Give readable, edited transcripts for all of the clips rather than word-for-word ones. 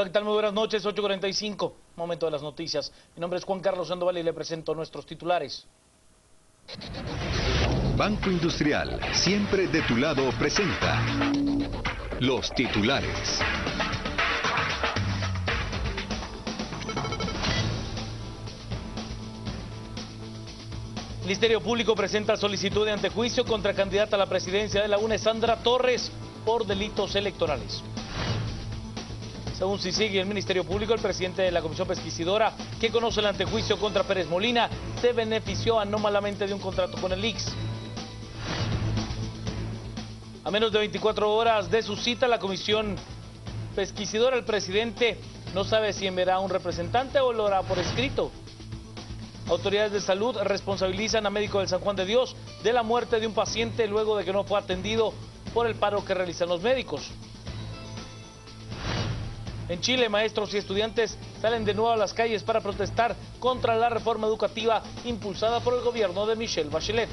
Hola, ¿qué tal? Muy buenas noches, 8:45, momento de las noticias. Mi nombre es Juan Carlos Sandoval y le presento nuestros titulares. Banco Industrial, siempre de tu lado, presenta los titulares. Ministerio Público presenta solicitud de antejuicio contra candidata a la presidencia de la UNE, Sandra Torres, por delitos electorales. Según CICIG y el Ministerio Público, el presidente de la Comisión Pesquisidora, que conoce el antejuicio contra Pérez Molina, se benefició anómalamente de un contrato con el ICS. A menos de 24 horas de su cita, la Comisión Pesquisidora, el presidente no sabe si enviará a un representante o lo hará por escrito. Autoridades de salud responsabilizan a médico del San Juan de Dios de la muerte de un paciente luego de que no fue atendido por el paro que realizan los médicos. En Chile, maestros y estudiantes salen de nuevo a las calles para protestar contra la reforma educativa impulsada por el gobierno de Michelle Bachelet.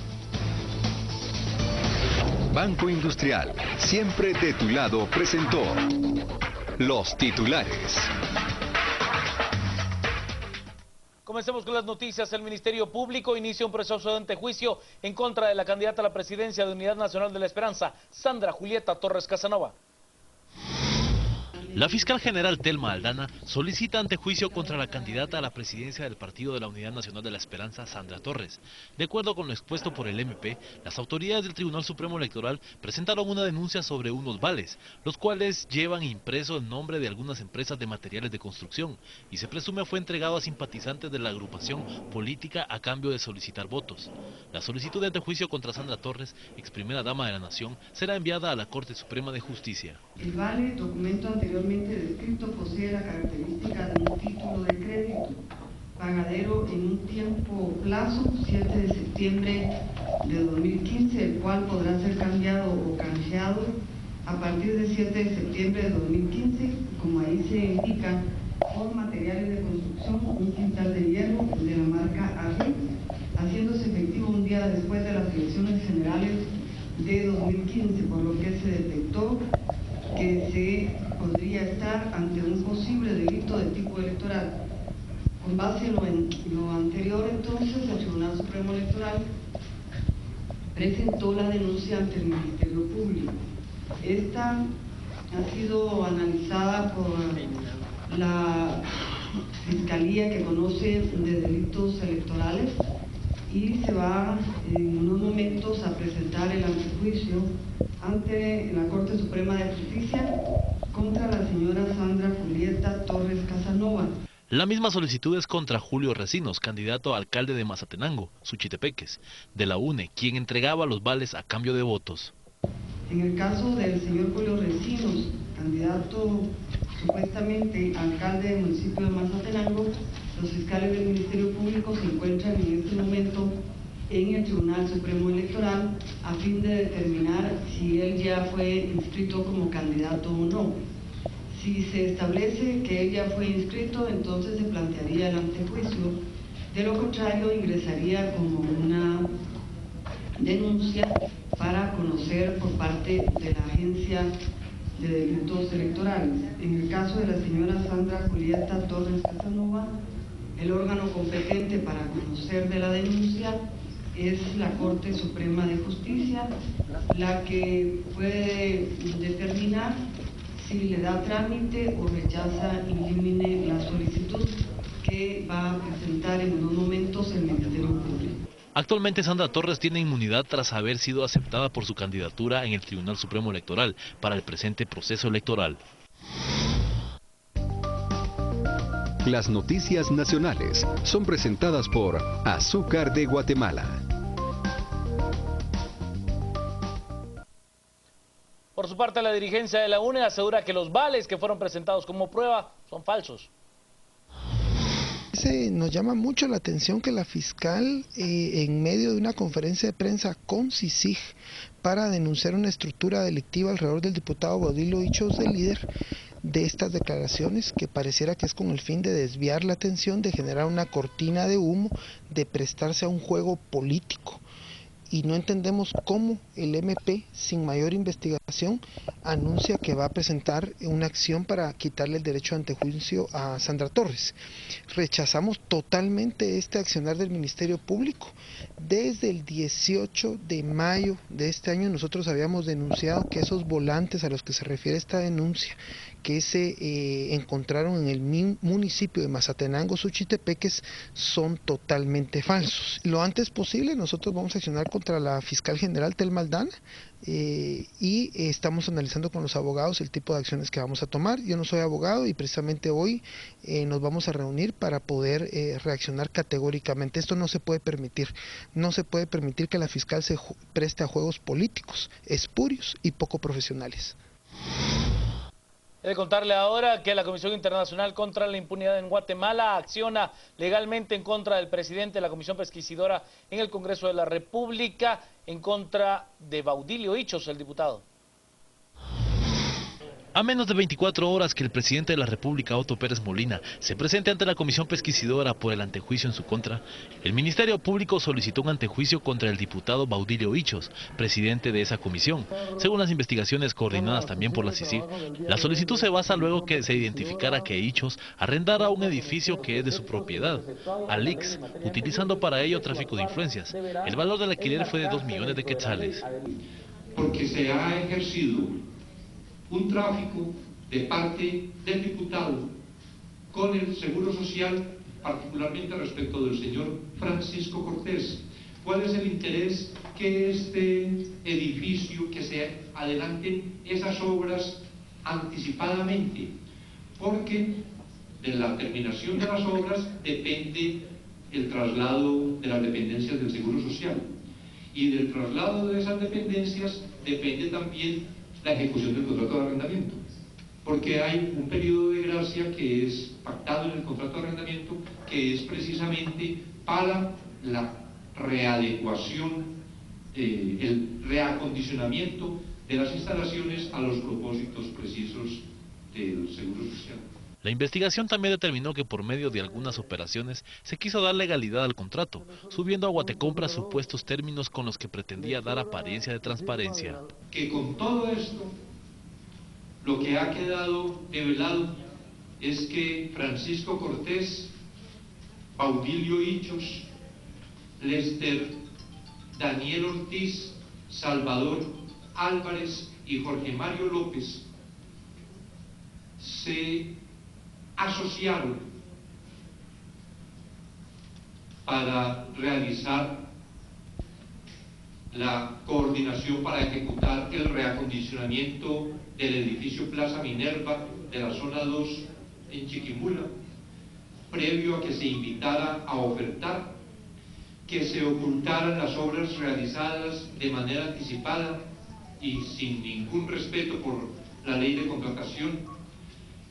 Banco Industrial, siempre de tu lado, presentó los titulares. Comencemos con las noticias. El Ministerio Público inicia un proceso de antejuicio en contra de la candidata a la presidencia de Unidad Nacional de la Esperanza, Sandra Julieta Torres Casanova. La fiscal general Telma Aldana solicita antejuicio contra la candidata a la presidencia del Partido de la Unidad Nacional de la Esperanza, Sandra Torres. De acuerdo con lo expuesto por el MP, las autoridades del Tribunal Supremo Electoral presentaron una denuncia sobre unos vales, los cuales llevan impreso el nombre de algunas empresas de materiales de construcción, y se presume fue entregado a simpatizantes de la agrupación política a cambio de solicitar votos. La solicitud de antejuicio contra Sandra Torres, ex primera dama de la Nación, será enviada a la Corte Suprema de Justicia. El vale, documento anteriormente descrito, posee la característica de un título de crédito pagadero en un tiempo plazo, 7 de septiembre de 2015, el cual podrá ser cambiado o canjeado a partir del 7 de septiembre de 2015, como ahí se indica, por materiales de construcción, un quintal de hierro de la marca AG, haciéndose efectivo un día después de las elecciones generales de 2015, por lo que se detectó que se podría estar ante un posible delito de tipo electoral. Con base en lo anterior, entonces, el Tribunal Supremo Electoral presentó la denuncia ante el Ministerio Público. Esta ha sido analizada por la Fiscalía que conoce de delitos electorales y se va en unos momentos a presentar el antejuicio ante la Corte Suprema de Justicia contra la señora Sandra Julieta Torres Casanova. La misma solicitud es contra Julio Recinos, candidato a alcalde de Mazatenango, Suchitepeques, de la UNE, quien entregaba los vales a cambio de votos. En el caso del señor Julio Recinos, candidato supuestamente alcalde del municipio de Mazatenango, los fiscales del Ministerio Público se encuentran en este momento en el Tribunal Supremo Electoral a fin de determinar si él ya fue inscrito como candidato o no. Si se establece que él ya fue inscrito, entonces se plantearía el antejuicio. De lo contrario, ingresaría como una denuncia para conocer por parte de la Agencia de Delitos Electorales. En el caso de la señora Sandra Julieta Torres Casanova, el órgano competente para conocer de la denuncia es la Corte Suprema de Justicia, la que puede determinar si le da trámite o rechaza in limine la solicitud que va a presentar en unos momentos el Ministerio Público. Actualmente Sandra Torres tiene inmunidad tras haber sido aceptada por su candidatura en el Tribunal Supremo Electoral para el presente proceso electoral. Las noticias nacionales son presentadas por Azúcar de Guatemala. Por su parte, la dirigencia de la UNE asegura que los vales que fueron presentados como prueba son falsos. Nos llama mucho la atención que la fiscal, en medio de una conferencia de prensa con CICIG para denunciar una estructura delictiva alrededor del diputado Baudilio Hichos, del líder, de estas declaraciones, que pareciera que es con el fin de desviar la atención, de generar una cortina de humo, de prestarse a un juego político. y no entendemos cómo el MP, sin mayor investigación, anuncia que va a presentar una acción para quitarle el derecho de antejuicio a Sandra Torres. Rechazamos totalmente este accionar del Ministerio Público. Desde el 18 de mayo de este año nosotros habíamos denunciado que esos volantes a los que se refiere esta denuncia, que se encontraron en el municipio de Mazatenango, Suchitepeques, son totalmente falsos. Lo antes posible nosotros vamos a accionar contra la fiscal general Telma Aldana y estamos analizando con los abogados el tipo de acciones que vamos a tomar. Yo no soy abogado y precisamente hoy nos vamos a reunir para poder reaccionar categóricamente. Esto no se puede permitir. No se puede permitir que la fiscal se preste a juegos políticos, espurios y poco profesionales. He de contarle ahora que la Comisión Internacional contra la Impunidad en Guatemala acciona legalmente en contra del presidente de la Comisión Pesquisidora en el Congreso de la República, en contra de Baudilio Ichos, el diputado. A menos de 24 horas que el presidente de la República, Otto Pérez Molina, se presente ante la Comisión Pesquisidora por el antejuicio en su contra, el Ministerio Público solicitó un antejuicio contra el diputado Baudilio Ichos, presidente de esa comisión. Según las investigaciones coordinadas también por la CICIG, la solicitud se basa luego que se identificara que Ichos arrendara un edificio que es de su propiedad, Alix, utilizando para ello tráfico de influencias. El valor del alquiler fue de 2 millones de quetzales. Porque se ha ejercido un tráfico de parte del diputado con el Seguro Social, particularmente respecto del señor Francisco Cortés. ¿Cuál es el interés que este edificio, que se adelanten esas obras anticipadamente? Porque de la terminación de las obras depende el traslado de las dependencias del Seguro Social, y del traslado de esas dependencias depende también la ejecución del contrato de arrendamiento, porque hay un periodo de gracia que es pactado en el contrato de arrendamiento, que es precisamente para la readecuación, el reacondicionamiento de las instalaciones a los propósitos precisos del Seguro Social. La investigación también determinó que por medio de algunas operaciones se quiso dar legalidad al contrato, subiendo a Guatecompra supuestos términos con los que pretendía dar apariencia de transparencia. Que con todo esto, lo que ha quedado develado es que Francisco Cortés, Baudilio Ichos, Lester Daniel Ortiz, Salvador Álvarez y Jorge Mario López se asociaron para realizar la coordinación para ejecutar el reacondicionamiento del edificio Plaza Minerva de la zona 2 en Chiquimula, previo a que se invitara a ofertar, que se ocultaran las obras realizadas de manera anticipada y sin ningún respeto por la ley de contratación,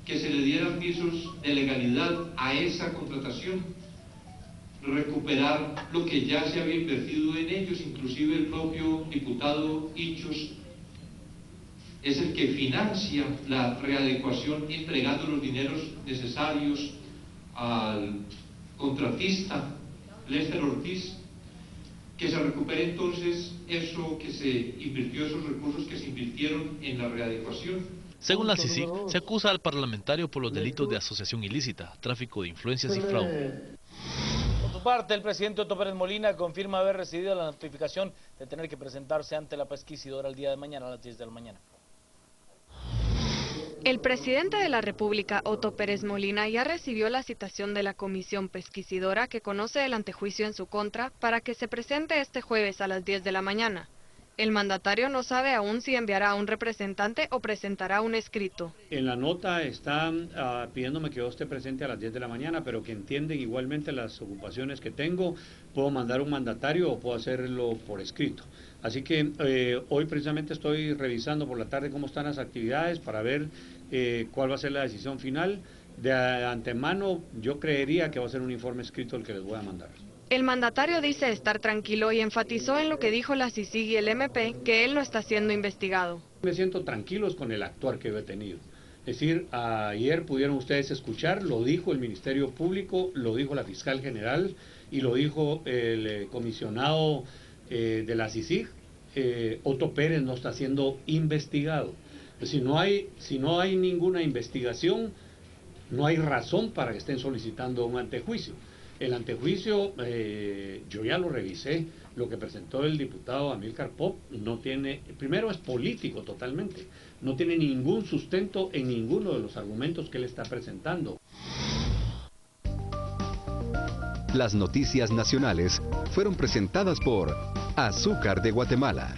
que se le dieran visos de legalidad a esa contratación, recuperar lo que ya se había invertido en ellos. Inclusive el propio diputado Ichos es el que financia la readecuación entregando los dineros necesarios al contratista Lester Ortiz, que se recupere entonces eso que se invirtió, esos recursos que se invirtieron en la readecuación. Según la CICIG, se acusa al parlamentario por los delitos de asociación ilícita, tráfico de influencias y fraude. Por su parte, el presidente Otto Pérez Molina confirma haber recibido la notificación de tener que presentarse ante la pesquisidora el día de mañana a las 10 de la mañana. El presidente de la República, Otto Pérez Molina, ya recibió la citación de la comisión pesquisidora que conoce el antejuicio en su contra para que se presente este jueves a las 10 de la mañana. El mandatario no sabe aún si enviará a un representante o presentará un escrito. En la nota está pidiéndome que yo esté presente a las 10 de la mañana, pero que entienden igualmente las ocupaciones que tengo. Puedo mandar un mandatario o puedo hacerlo por escrito. Así que hoy precisamente estoy revisando por la tarde cómo están las actividades para ver cuál va a ser la decisión final. De antemano yo creería que va a ser un informe escrito el que les voy a mandar. El mandatario dice estar tranquilo y enfatizó en lo que dijo la CICIG y el MP, que él no está siendo investigado. Me siento tranquilos con el actuar que yo he tenido. Es decir, ayer pudieron ustedes escuchar, lo dijo el Ministerio Público, lo dijo la fiscal general y lo dijo el comisionado de la CICIG, Otto Pérez no está siendo investigado. Si no hay ninguna investigación, no hay razón para que estén solicitando un antejuicio. El antejuicio, yo ya lo revisé, lo que presentó el diputado Amílcar Pop no tiene, primero es político totalmente, no tiene ningún sustento en ninguno de los argumentos que él está presentando. Las noticias nacionales fueron presentadas por Azúcar de Guatemala.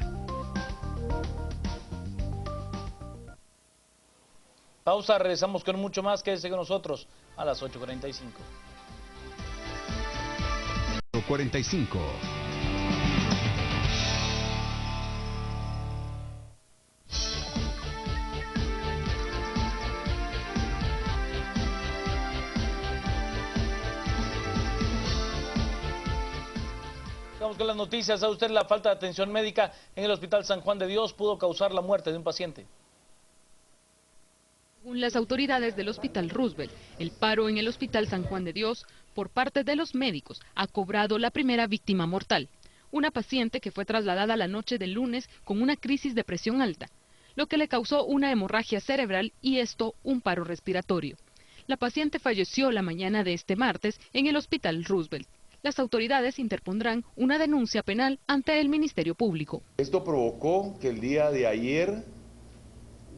Pausa, regresamos con mucho más. Quédese con nosotros a las 8:45. 45. Vamos con las noticias. ¿Sabe usted? La falta de atención médica en el Hospital San Juan de Dios pudo causar la muerte de un paciente. Según las autoridades del Hospital Roosevelt, el paro en el Hospital San Juan de Dios por parte de los médicos ha cobrado la primera víctima mortal, una paciente que fue trasladada la noche del lunes con una crisis de presión alta, lo que le causó una hemorragia cerebral y esto un paro respiratorio. La paciente falleció la mañana de este martes en el Hospital Roosevelt. Las autoridades interpondrán una denuncia penal ante el Ministerio Público. Esto provocó que el día de ayer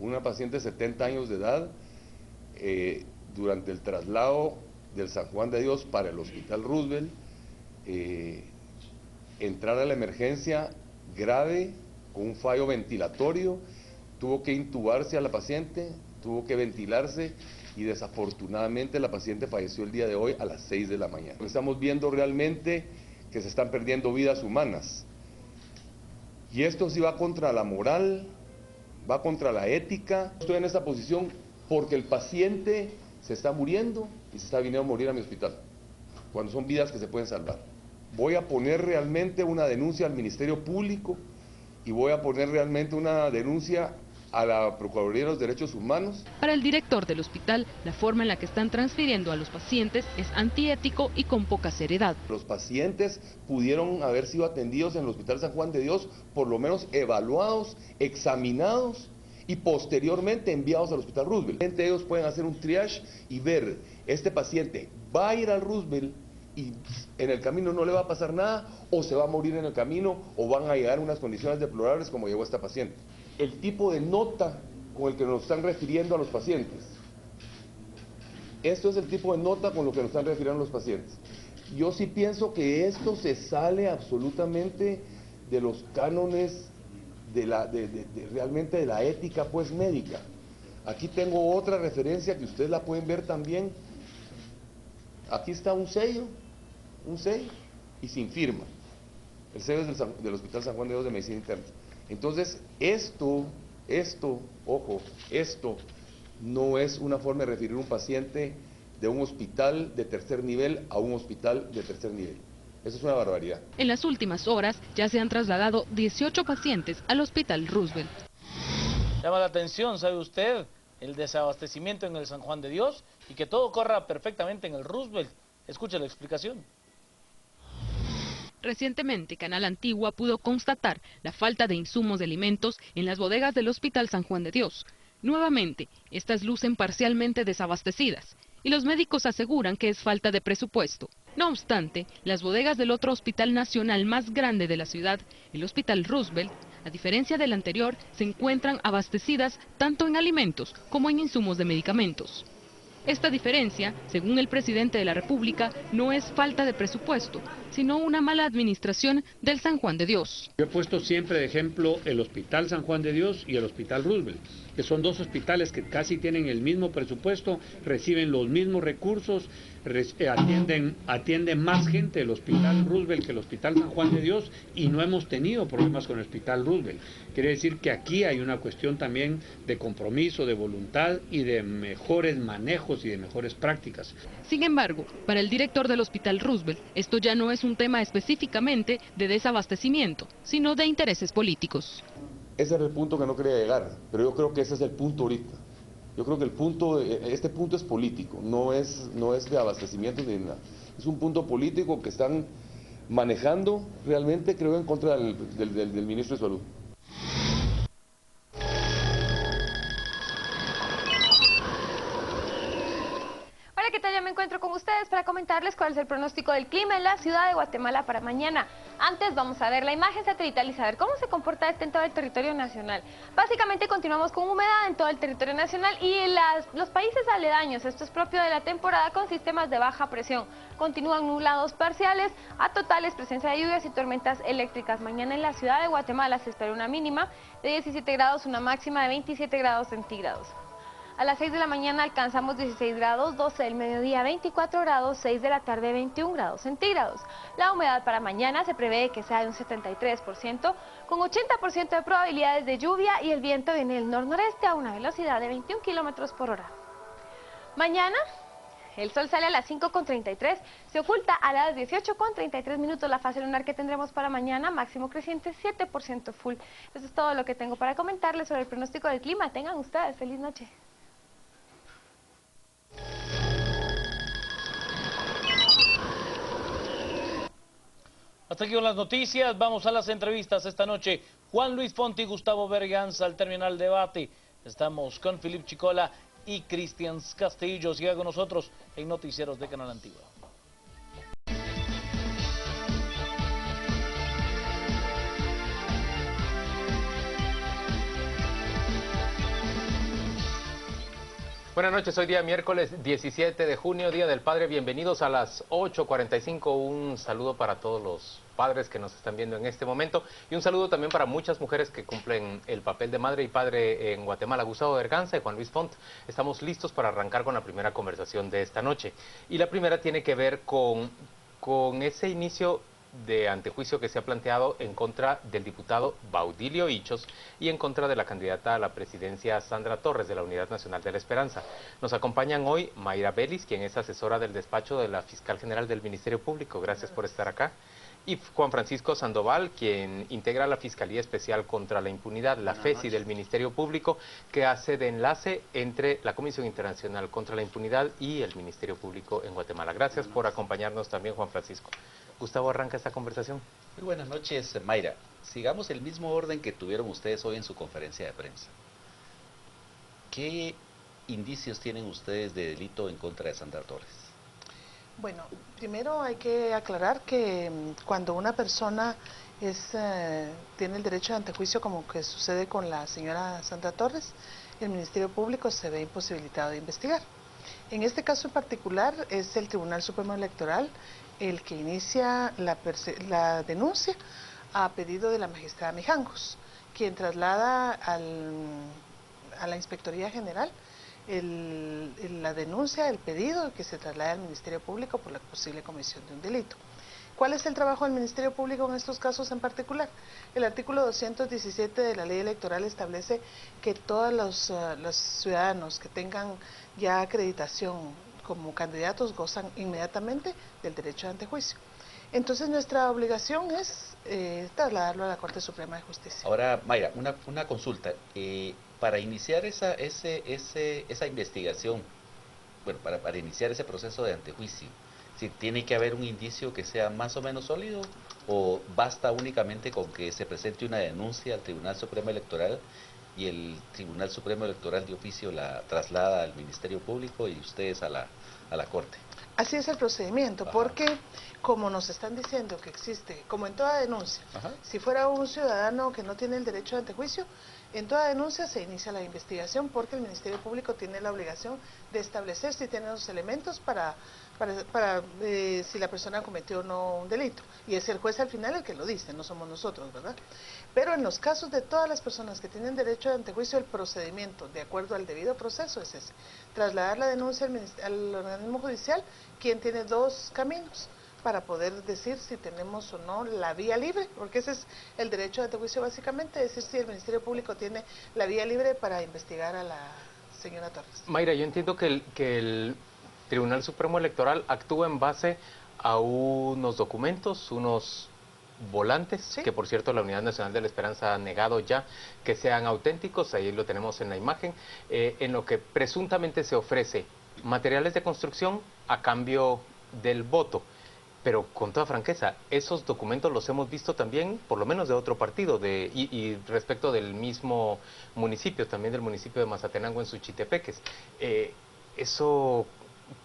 una paciente de 70 años de edad, durante el traslado del San Juan de Dios para el Hospital Roosevelt, entrara a la emergencia grave con un fallo ventilatorio, tuvo que intubarse a la paciente, tuvo que ventilarse y desafortunadamente la paciente falleció el día de hoy a las 6 de la mañana. Estamos viendo realmente que se están perdiendo vidas humanas y esto sí va contra la moral, va contra la ética. Estoy en esta posición porque el paciente se está muriendo y se está viniendo a morir a mi hospital, cuando son vidas que se pueden salvar. Voy a poner realmente una denuncia al Ministerio Público y voy a poner realmente una denuncia a la Procuraduría de los Derechos Humanos. Para el director del hospital, la forma en la que están transfiriendo a los pacientes es antiético y con poca seriedad. Los pacientes pudieron haber sido atendidos en el Hospital San Juan de Dios, por lo menos evaluados, examinados y posteriormente enviados al Hospital Roosevelt. Ellos pueden hacer un triage y ver, este paciente va a ir al Roosevelt y en el camino no le va a pasar nada, o se va a morir en el camino, o van a llegar a unas condiciones deplorables como llegó esta paciente. El tipo de nota con el que nos están refiriendo a los pacientes. Esto es el tipo de nota con lo que nos están refiriendo a los pacientes. Yo sí pienso que esto se sale absolutamente de los cánones realmente de la ética pues médica. Aquí tengo otra referencia que ustedes la pueden ver también. Aquí está un sello y sin firma. El sello es del Hospital San Juan de Dios de Medicina Interna. Entonces, esto no es una forma de referir un paciente de un hospital de tercer nivel a un hospital de tercer nivel. Eso es una barbaridad. En las últimas horas ya se han trasladado 18 pacientes al Hospital Roosevelt. Llama la atención, ¿sabe usted? El desabastecimiento en el San Juan de Dios y que todo corra perfectamente en el Roosevelt. Escuche la explicación. Recientemente, Canal Antigua pudo constatar la falta de insumos de alimentos en las bodegas del Hospital San Juan de Dios. Nuevamente, estas lucen parcialmente desabastecidas y los médicos aseguran que es falta de presupuesto. No obstante, las bodegas del otro hospital nacional más grande de la ciudad, el Hospital Roosevelt, a diferencia del anterior, se encuentran abastecidas tanto en alimentos como en insumos de medicamentos. Esta diferencia, según el presidente de la República, no es falta de presupuesto, sino una mala administración del San Juan de Dios. Yo he puesto siempre de ejemplo el Hospital San Juan de Dios y el Hospital Roosevelt, que son dos hospitales que casi tienen el mismo presupuesto, reciben los mismos recursos, atienden más gente el Hospital Roosevelt que el Hospital San Juan de Dios y no hemos tenido problemas con el Hospital Roosevelt. Quiere decir que aquí hay una cuestión también de compromiso, de voluntad y de mejores manejos y de mejores prácticas. Sin embargo, para el director del Hospital Roosevelt, esto ya no es un tema específicamente de desabastecimiento, sino de intereses políticos. Ese era el punto que no quería llegar, pero yo creo que ese es el punto ahorita. Yo creo que este punto es político, no es de abastecimiento ni nada. Es un punto político que están manejando realmente, creo, en contra del ministro de Salud. Hola, ¿qué tal? Ya me encuentro con ustedes para comentarles cuál es el pronóstico del clima en la ciudad de Guatemala para mañana. Antes vamos a ver la imagen satelital y saber cómo se comporta este en todo el territorio nacional. Básicamente continuamos con humedad en todo el territorio nacional y en los países aledaños. Esto es propio de la temporada con sistemas de baja presión. Continúan nublados parciales a totales, presencia de lluvias y tormentas eléctricas. Mañana en la ciudad de Guatemala se espera una mínima de 17 grados, una máxima de 27 grados centígrados. A las 6 de la mañana alcanzamos 16 grados, 12 del mediodía 24 grados, 6 de la tarde 21 grados centígrados. La humedad para mañana se prevé que sea de un 73%, con 80% de probabilidades de lluvia y el viento viene del nor-noreste a una velocidad de 21 kilómetros por hora. Mañana el sol sale a las 5:33, se oculta a las 18:33 minutos. La fase lunar que tendremos para mañana, máximo creciente 7% full. Eso es todo lo que tengo para comentarles sobre el pronóstico del clima. Tengan ustedes feliz noche. Hasta aquí con las noticias, vamos a las entrevistas esta noche. Juan Luis Fonti y Gustavo Berganza al terminar el debate. Estamos con Philip Chicola y Cristian Castillo. Siga con nosotros en Noticieros de Canal Antigua. Buenas noches, hoy día miércoles 17 de junio, Día del Padre. Bienvenidos a las 8:45. Un saludo para todos los padres que nos están viendo en este momento y un saludo también para muchas mujeres que cumplen el papel de madre y padre en Guatemala. Gustavo Berganza y Juan Luis Font, estamos listos para arrancar con la primera conversación de esta noche. Y la primera tiene que ver con ese inicio de antejuicio que se ha planteado en contra del diputado Baudilio Ichos y en contra de la candidata a la presidencia Sandra Torres de la Unidad Nacional de la Esperanza. Nos acompañan hoy Mayra Belis, quien es asesora del despacho de la Fiscal General del Ministerio Público. Gracias por estar acá. Y Juan Francisco Sandoval, quien integra la Fiscalía Especial contra la Impunidad, la FESI del Ministerio Público, que hace de enlace entre la Comisión Internacional contra la Impunidad y el Ministerio Público en Guatemala. Gracias por acompañarnos también, Juan Francisco. Gustavo, arranca esta conversación. Muy buenas noches, Mayra. Sigamos el mismo orden que tuvieron ustedes hoy en su conferencia de prensa. ¿Qué indicios tienen ustedes de delito en contra de Sandra Torres? Bueno, primero hay que aclarar que cuando una persona tiene el derecho de antejuicio, como que sucede con la señora Sandra Torres, el Ministerio Público se ve imposibilitado de investigar. En este caso en particular es el Tribunal Supremo Electoral el que inicia la denuncia a pedido de la magistrada Mijangos, quien traslada a la Inspectoría General la denuncia, el pedido que se traslada al Ministerio Público por la posible comisión de un delito. ¿Cuál es el trabajo del Ministerio Público en estos casos en particular? El artículo 217 de la ley electoral establece que todos los ciudadanos que tengan ya acreditación como candidatos gozan inmediatamente del derecho de antejuicio. Entonces nuestra obligación es trasladarlo a la Corte Suprema de Justicia. Ahora, Mayra, una consulta. Para iniciar esa investigación, bueno, para iniciar ese proceso de antejuicio, ¿sí tiene que haber un indicio que sea más o menos sólido o basta únicamente con que se presente una denuncia al Tribunal Supremo Electoral y el Tribunal Supremo Electoral de oficio la traslada al Ministerio Público y ustedes a la Corte? Así es el procedimiento, porque como nos están diciendo que existe, como en toda denuncia, si fuera un ciudadano que no tiene el derecho de antejuicio, en toda denuncia se inicia la investigación porque el Ministerio Público tiene la obligación de establecer si tiene los elementos para si la persona cometió o no un delito. Y es el juez al final el que lo dice, no somos nosotros, ¿verdad? Pero en los casos de todas las personas que tienen derecho de antejuicio, el procedimiento, de acuerdo al debido proceso, es ese. Trasladar la denuncia al organismo judicial, quien tiene dos caminos para poder decir si tenemos o no la vía libre, porque ese es el derecho de antejuicio básicamente, decir si el Ministerio Público tiene la vía libre para investigar a la señora Torres. Mayra, yo entiendo que el Tribunal Supremo Electoral actúa en base a unos documentos, unos volantes, ¿sí?, que por cierto la Unidad Nacional de la Esperanza ha negado ya que sean auténticos, ahí lo tenemos en la imagen, en lo que presuntamente se ofrece materiales de construcción a cambio del voto. Pero con toda franqueza, esos documentos los hemos visto también, por lo menos de otro partido, y respecto del mismo municipio, también del municipio de Mazatenango en Suchitepeques. Eso,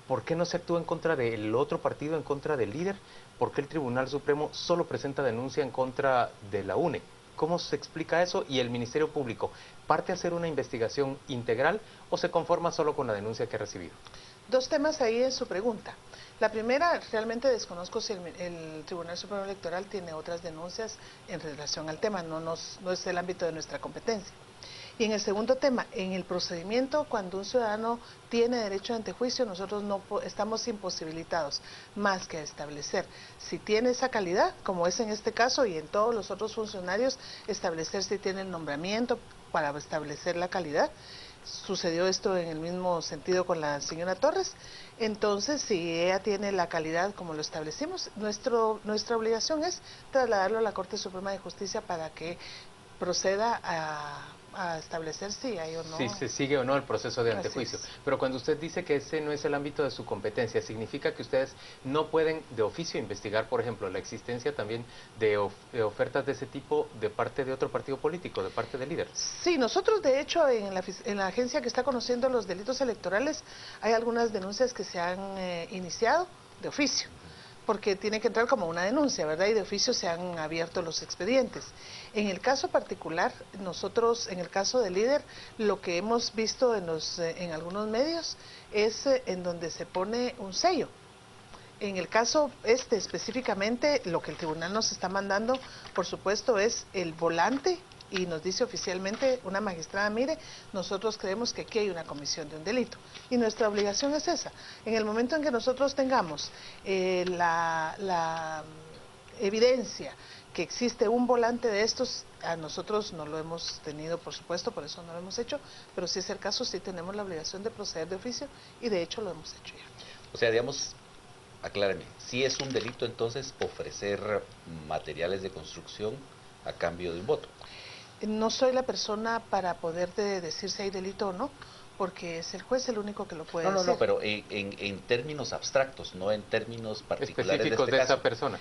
¿por qué no se actúa en contra del otro partido, en contra del líder? ¿Por qué el Tribunal Supremo solo presenta denuncia en contra de la UNE? ¿Cómo se explica eso? ¿Y el Ministerio Público parte a hacer una investigación integral o se conforma solo con la denuncia que ha recibido? Dos temas ahí en su pregunta. La primera, realmente desconozco si el Tribunal Supremo Electoral tiene otras denuncias en relación al tema, no es el ámbito de nuestra competencia. Y en el segundo tema, en el procedimiento, cuando un ciudadano tiene derecho de antejuicio, nosotros no estamos imposibilitados más que a establecer si tiene esa calidad, como es en este caso y en todos los otros funcionarios, establecer si tiene el nombramiento para establecer la calidad. Sucedió esto en el mismo sentido con la señora Torres. Entonces, si ella tiene la calidad como lo establecimos, nuestra obligación es trasladarlo a la Corte Suprema de Justicia para que proceda a establecer si hay o no. Si se sigue o no el proceso de antejuicio. Pero cuando usted dice que ese no es el ámbito de su competencia, ¿significa que ustedes no pueden de oficio investigar, por ejemplo, la existencia también de ofertas de ese tipo de parte de otro partido político, de parte del líder? Sí, nosotros de hecho en la agencia que está conociendo los delitos electorales hay algunas denuncias que se han iniciado de oficio, porque tiene que entrar como una denuncia, ¿verdad? Y de oficio se han abierto los expedientes. En el caso particular, nosotros, en el caso del líder, lo que hemos visto en algunos medios es en donde se pone un sello. En el caso específicamente, lo que el tribunal nos está mandando, por supuesto, es el volante, y nos dice oficialmente una magistrada, mire, nosotros creemos que aquí hay una comisión de un delito. Y nuestra obligación es esa. En el momento en que nosotros tengamos la evidencia que existe un volante de estos, a nosotros no lo hemos tenido, por supuesto, por eso no lo hemos hecho, pero si es el caso, sí tenemos la obligación de proceder de oficio, y de hecho lo hemos hecho ya. O sea, digamos, aclárame, si es un delito entonces ofrecer materiales de construcción a cambio de un voto. No soy la persona para poder decir si hay delito o no, porque es el juez el único que lo puede decir. No, pero en términos abstractos, no en términos particulares específicos de esa persona.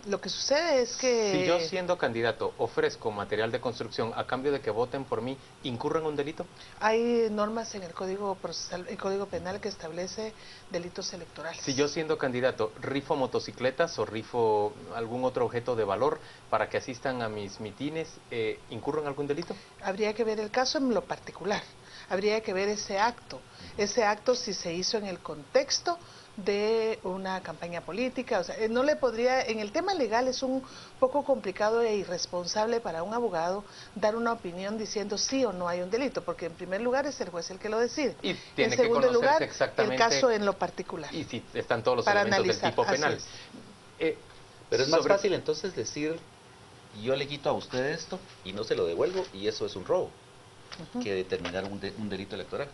Lo que sucede es que... Si yo, siendo candidato, ofrezco material de construcción a cambio de que voten por mí, ¿incurro en un delito? Hay normas en el Código Procesal, el Código Penal, que establece delitos electorales. Si yo, siendo candidato, rifo motocicletas o rifo algún otro objeto de valor para que asistan a mis mitines, ¿incurro en algún delito? Habría que ver el caso en lo particular. Habría que ver ese acto si se hizo en el contexto de una campaña política. O sea, no le podría, en el tema legal es un poco complicado e irresponsable para un abogado dar una opinión diciendo sí o no hay un delito, porque en primer lugar es el juez el que lo decide. Y tiene en segundo lugar, exactamente el caso en lo particular. Y si están todos los para elementos analizar, del tipo penal. Pero es más fácil entonces decir, yo le quito a usted esto y no se lo devuelvo y eso es un robo, que determinar un delito electoral.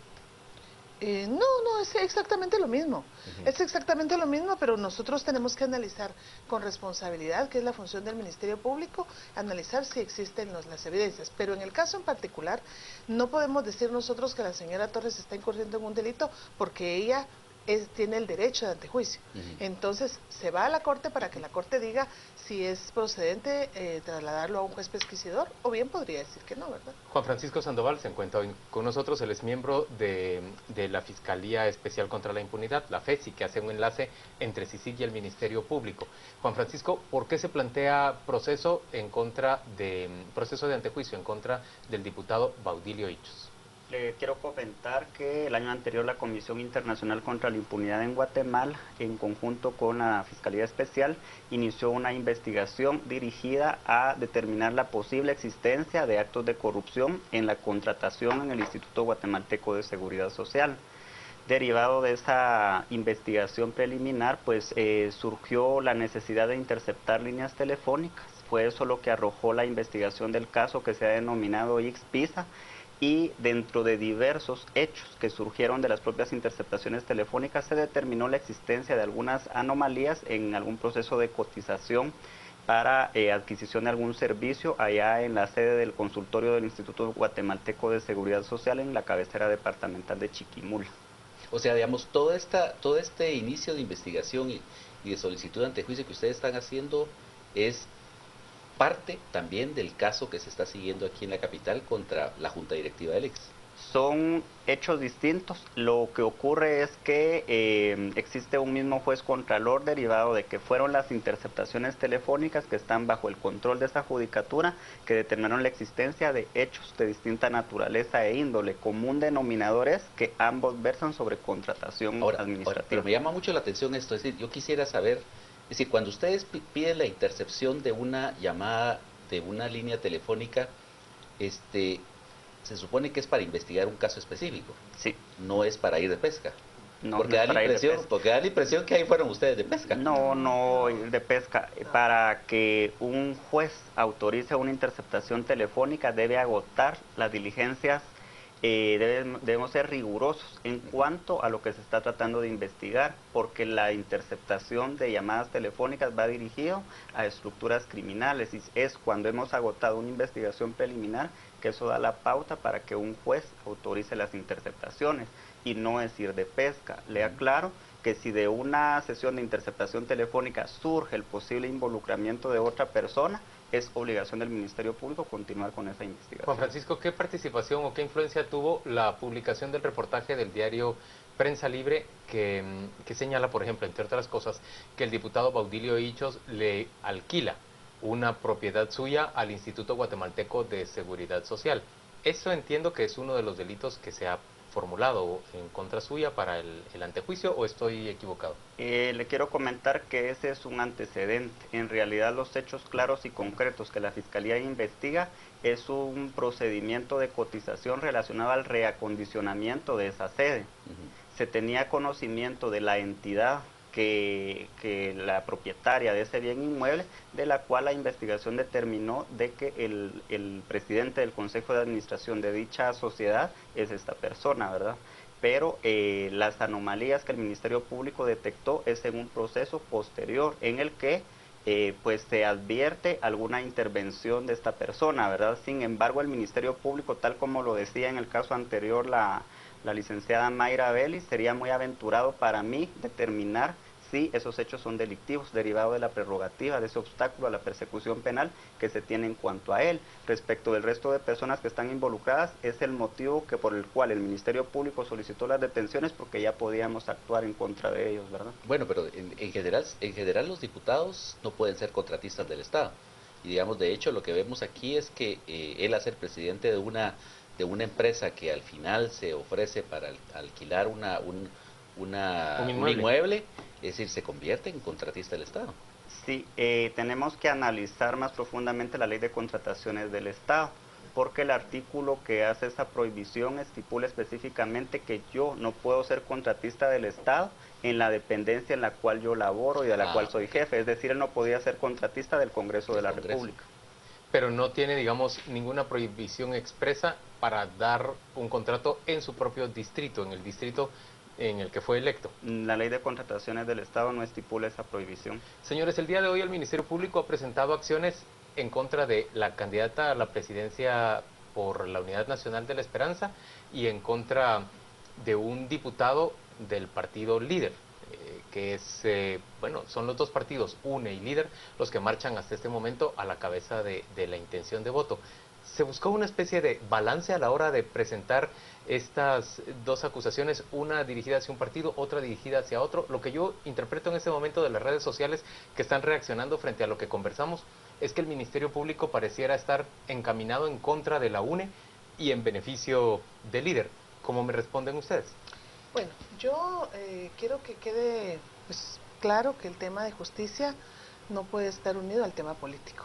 No, es exactamente lo mismo. Es exactamente lo mismo, pero nosotros tenemos que analizar con responsabilidad, que es la función del Ministerio Público, analizar si existen las evidencias. Pero en el caso en particular, no podemos decir nosotros que la señora Torres está incurriendo en un delito porque ella tiene el derecho de antejuicio. Entonces se va a la Corte para que la Corte diga si es procedente trasladarlo a un juez pesquisidor, o bien podría decir que no, ¿verdad? Juan Francisco Sandoval se encuentra hoy con nosotros. Él es miembro de la Fiscalía Especial contra la Impunidad, la FESI, que hace un enlace entre CICIG y el Ministerio Público. Juan Francisco, ¿por qué se plantea proceso de antejuicio en contra del diputado Baudilio Ichos? Le quiero comentar que el año anterior la Comisión Internacional contra la Impunidad en Guatemala, en conjunto con la Fiscalía Especial, inició una investigación dirigida a determinar la posible existencia de actos de corrupción en la contratación en el Instituto Guatemalteco de Seguridad Social. Derivado de esa investigación preliminar, pues surgió la necesidad de interceptar líneas telefónicas. Fue eso lo que arrojó la investigación del caso que se ha denominado Ixpisa, y dentro de diversos hechos que surgieron de las propias interceptaciones telefónicas se determinó la existencia de algunas anomalías en algún proceso de cotización para adquisición de algún servicio allá en la sede del consultorio del Instituto Guatemalteco de Seguridad Social en la cabecera departamental de Chiquimula. O sea, digamos, todo este inicio de investigación y de solicitud de antejuicio que ustedes están haciendo es parte también del caso que se está siguiendo aquí en la capital contra la Junta Directiva del ICS. Son hechos distintos. Lo que ocurre es que existe un mismo juez contralor derivado de que fueron las interceptaciones telefónicas que están bajo el control de esta judicatura que determinaron la existencia de hechos de distinta naturaleza e índole. Común denominador es que ambos versan sobre contratación administrativa. Pero me llama mucho la atención esto, es decir, yo quisiera saber, es decir, cuando ustedes piden la intercepción de una llamada de una línea telefónica, se supone que es para investigar un caso específico. Sí. No es para ir de pesca. No, porque, no da la impresión que ahí fueron ustedes de pesca. No ir de pesca. Para que un juez autorice una interceptación telefónica debe agotar las diligencias, debemos ser rigurosos en cuanto a lo que se está tratando de investigar, porque la interceptación de llamadas telefónicas va dirigido a estructuras criminales y es cuando hemos agotado una investigación preliminar que eso da la pauta para que un juez autorice las interceptaciones y no es ir de pesca. Le aclaro que si de una sesión de interceptación telefónica surge el posible involucramiento de otra persona, es obligación del Ministerio Público continuar con esa investigación. Juan Francisco, ¿qué participación o qué influencia tuvo la publicación del reportaje del diario Prensa Libre que señala, por ejemplo, entre otras cosas, que el diputado Baudilio Hichos le alquila una propiedad suya al Instituto Guatemalteco de Seguridad Social? Eso entiendo que es uno de los delitos que se ha formulado en contra suya para el antejuicio, ¿o estoy equivocado? Le quiero comentar que ese es un antecedente. En realidad los hechos claros y concretos que la Fiscalía investiga es un procedimiento de cotización relacionado al reacondicionamiento de esa sede. Se tenía conocimiento de la entidad que la propietaria de ese bien inmueble, de la cual la investigación determinó de que el presidente del Consejo de Administración de dicha sociedad es esta persona, ¿verdad? Pero las anomalías que el Ministerio Público detectó es en un proceso posterior en el que pues se advierte alguna intervención de esta persona, ¿verdad? Sin embargo, el Ministerio Público, tal como lo decía en el caso anterior la licenciada Mayra Vélez, sería muy aventurado para mí determinar si esos hechos son delictivos, derivado de la prerrogativa, de ese obstáculo a la persecución penal que se tiene en cuanto a él. Respecto del resto de personas que están involucradas, es el motivo por el cual el Ministerio Público solicitó las detenciones, porque ya podíamos actuar en contra de ellos, ¿verdad? Bueno, pero en general los diputados no pueden ser contratistas del Estado. Y digamos, de hecho, lo que vemos aquí es que él, a ser presidente de una empresa que al final se ofrece para alquilar un inmueble, es decir, se convierte en contratista del Estado. Sí, tenemos que analizar más profundamente la ley de contrataciones del Estado, porque el artículo que hace esa prohibición estipula específicamente que yo no puedo ser contratista del Estado en la dependencia en la cual yo laboro y de la cual soy jefe, es decir, él no podía ser contratista del Congreso de la República. Pero no tiene, digamos, ninguna prohibición expresa para dar un contrato en su propio distrito, en el distrito en el que fue electo. La ley de contrataciones del Estado no estipula esa prohibición. Señores, el día de hoy el Ministerio Público ha presentado acciones en contra de la candidata a la presidencia por la Unidad Nacional de la Esperanza y en contra de un diputado del partido Líder, que es, bueno, son los dos partidos, UNE y Líder, los que marchan hasta este momento a la cabeza de la intención de voto. Se buscó una especie de balance a la hora de presentar estas dos acusaciones, una dirigida hacia un partido, otra dirigida hacia otro. Lo que yo interpreto en este momento de las redes sociales que están reaccionando frente a lo que conversamos es que el Ministerio Público pareciera estar encaminado en contra de la UNE y en beneficio del Líder. ¿Cómo me responden ustedes? Bueno, yo quiero que quede pues claro que el tema de justicia no puede estar unido al tema político.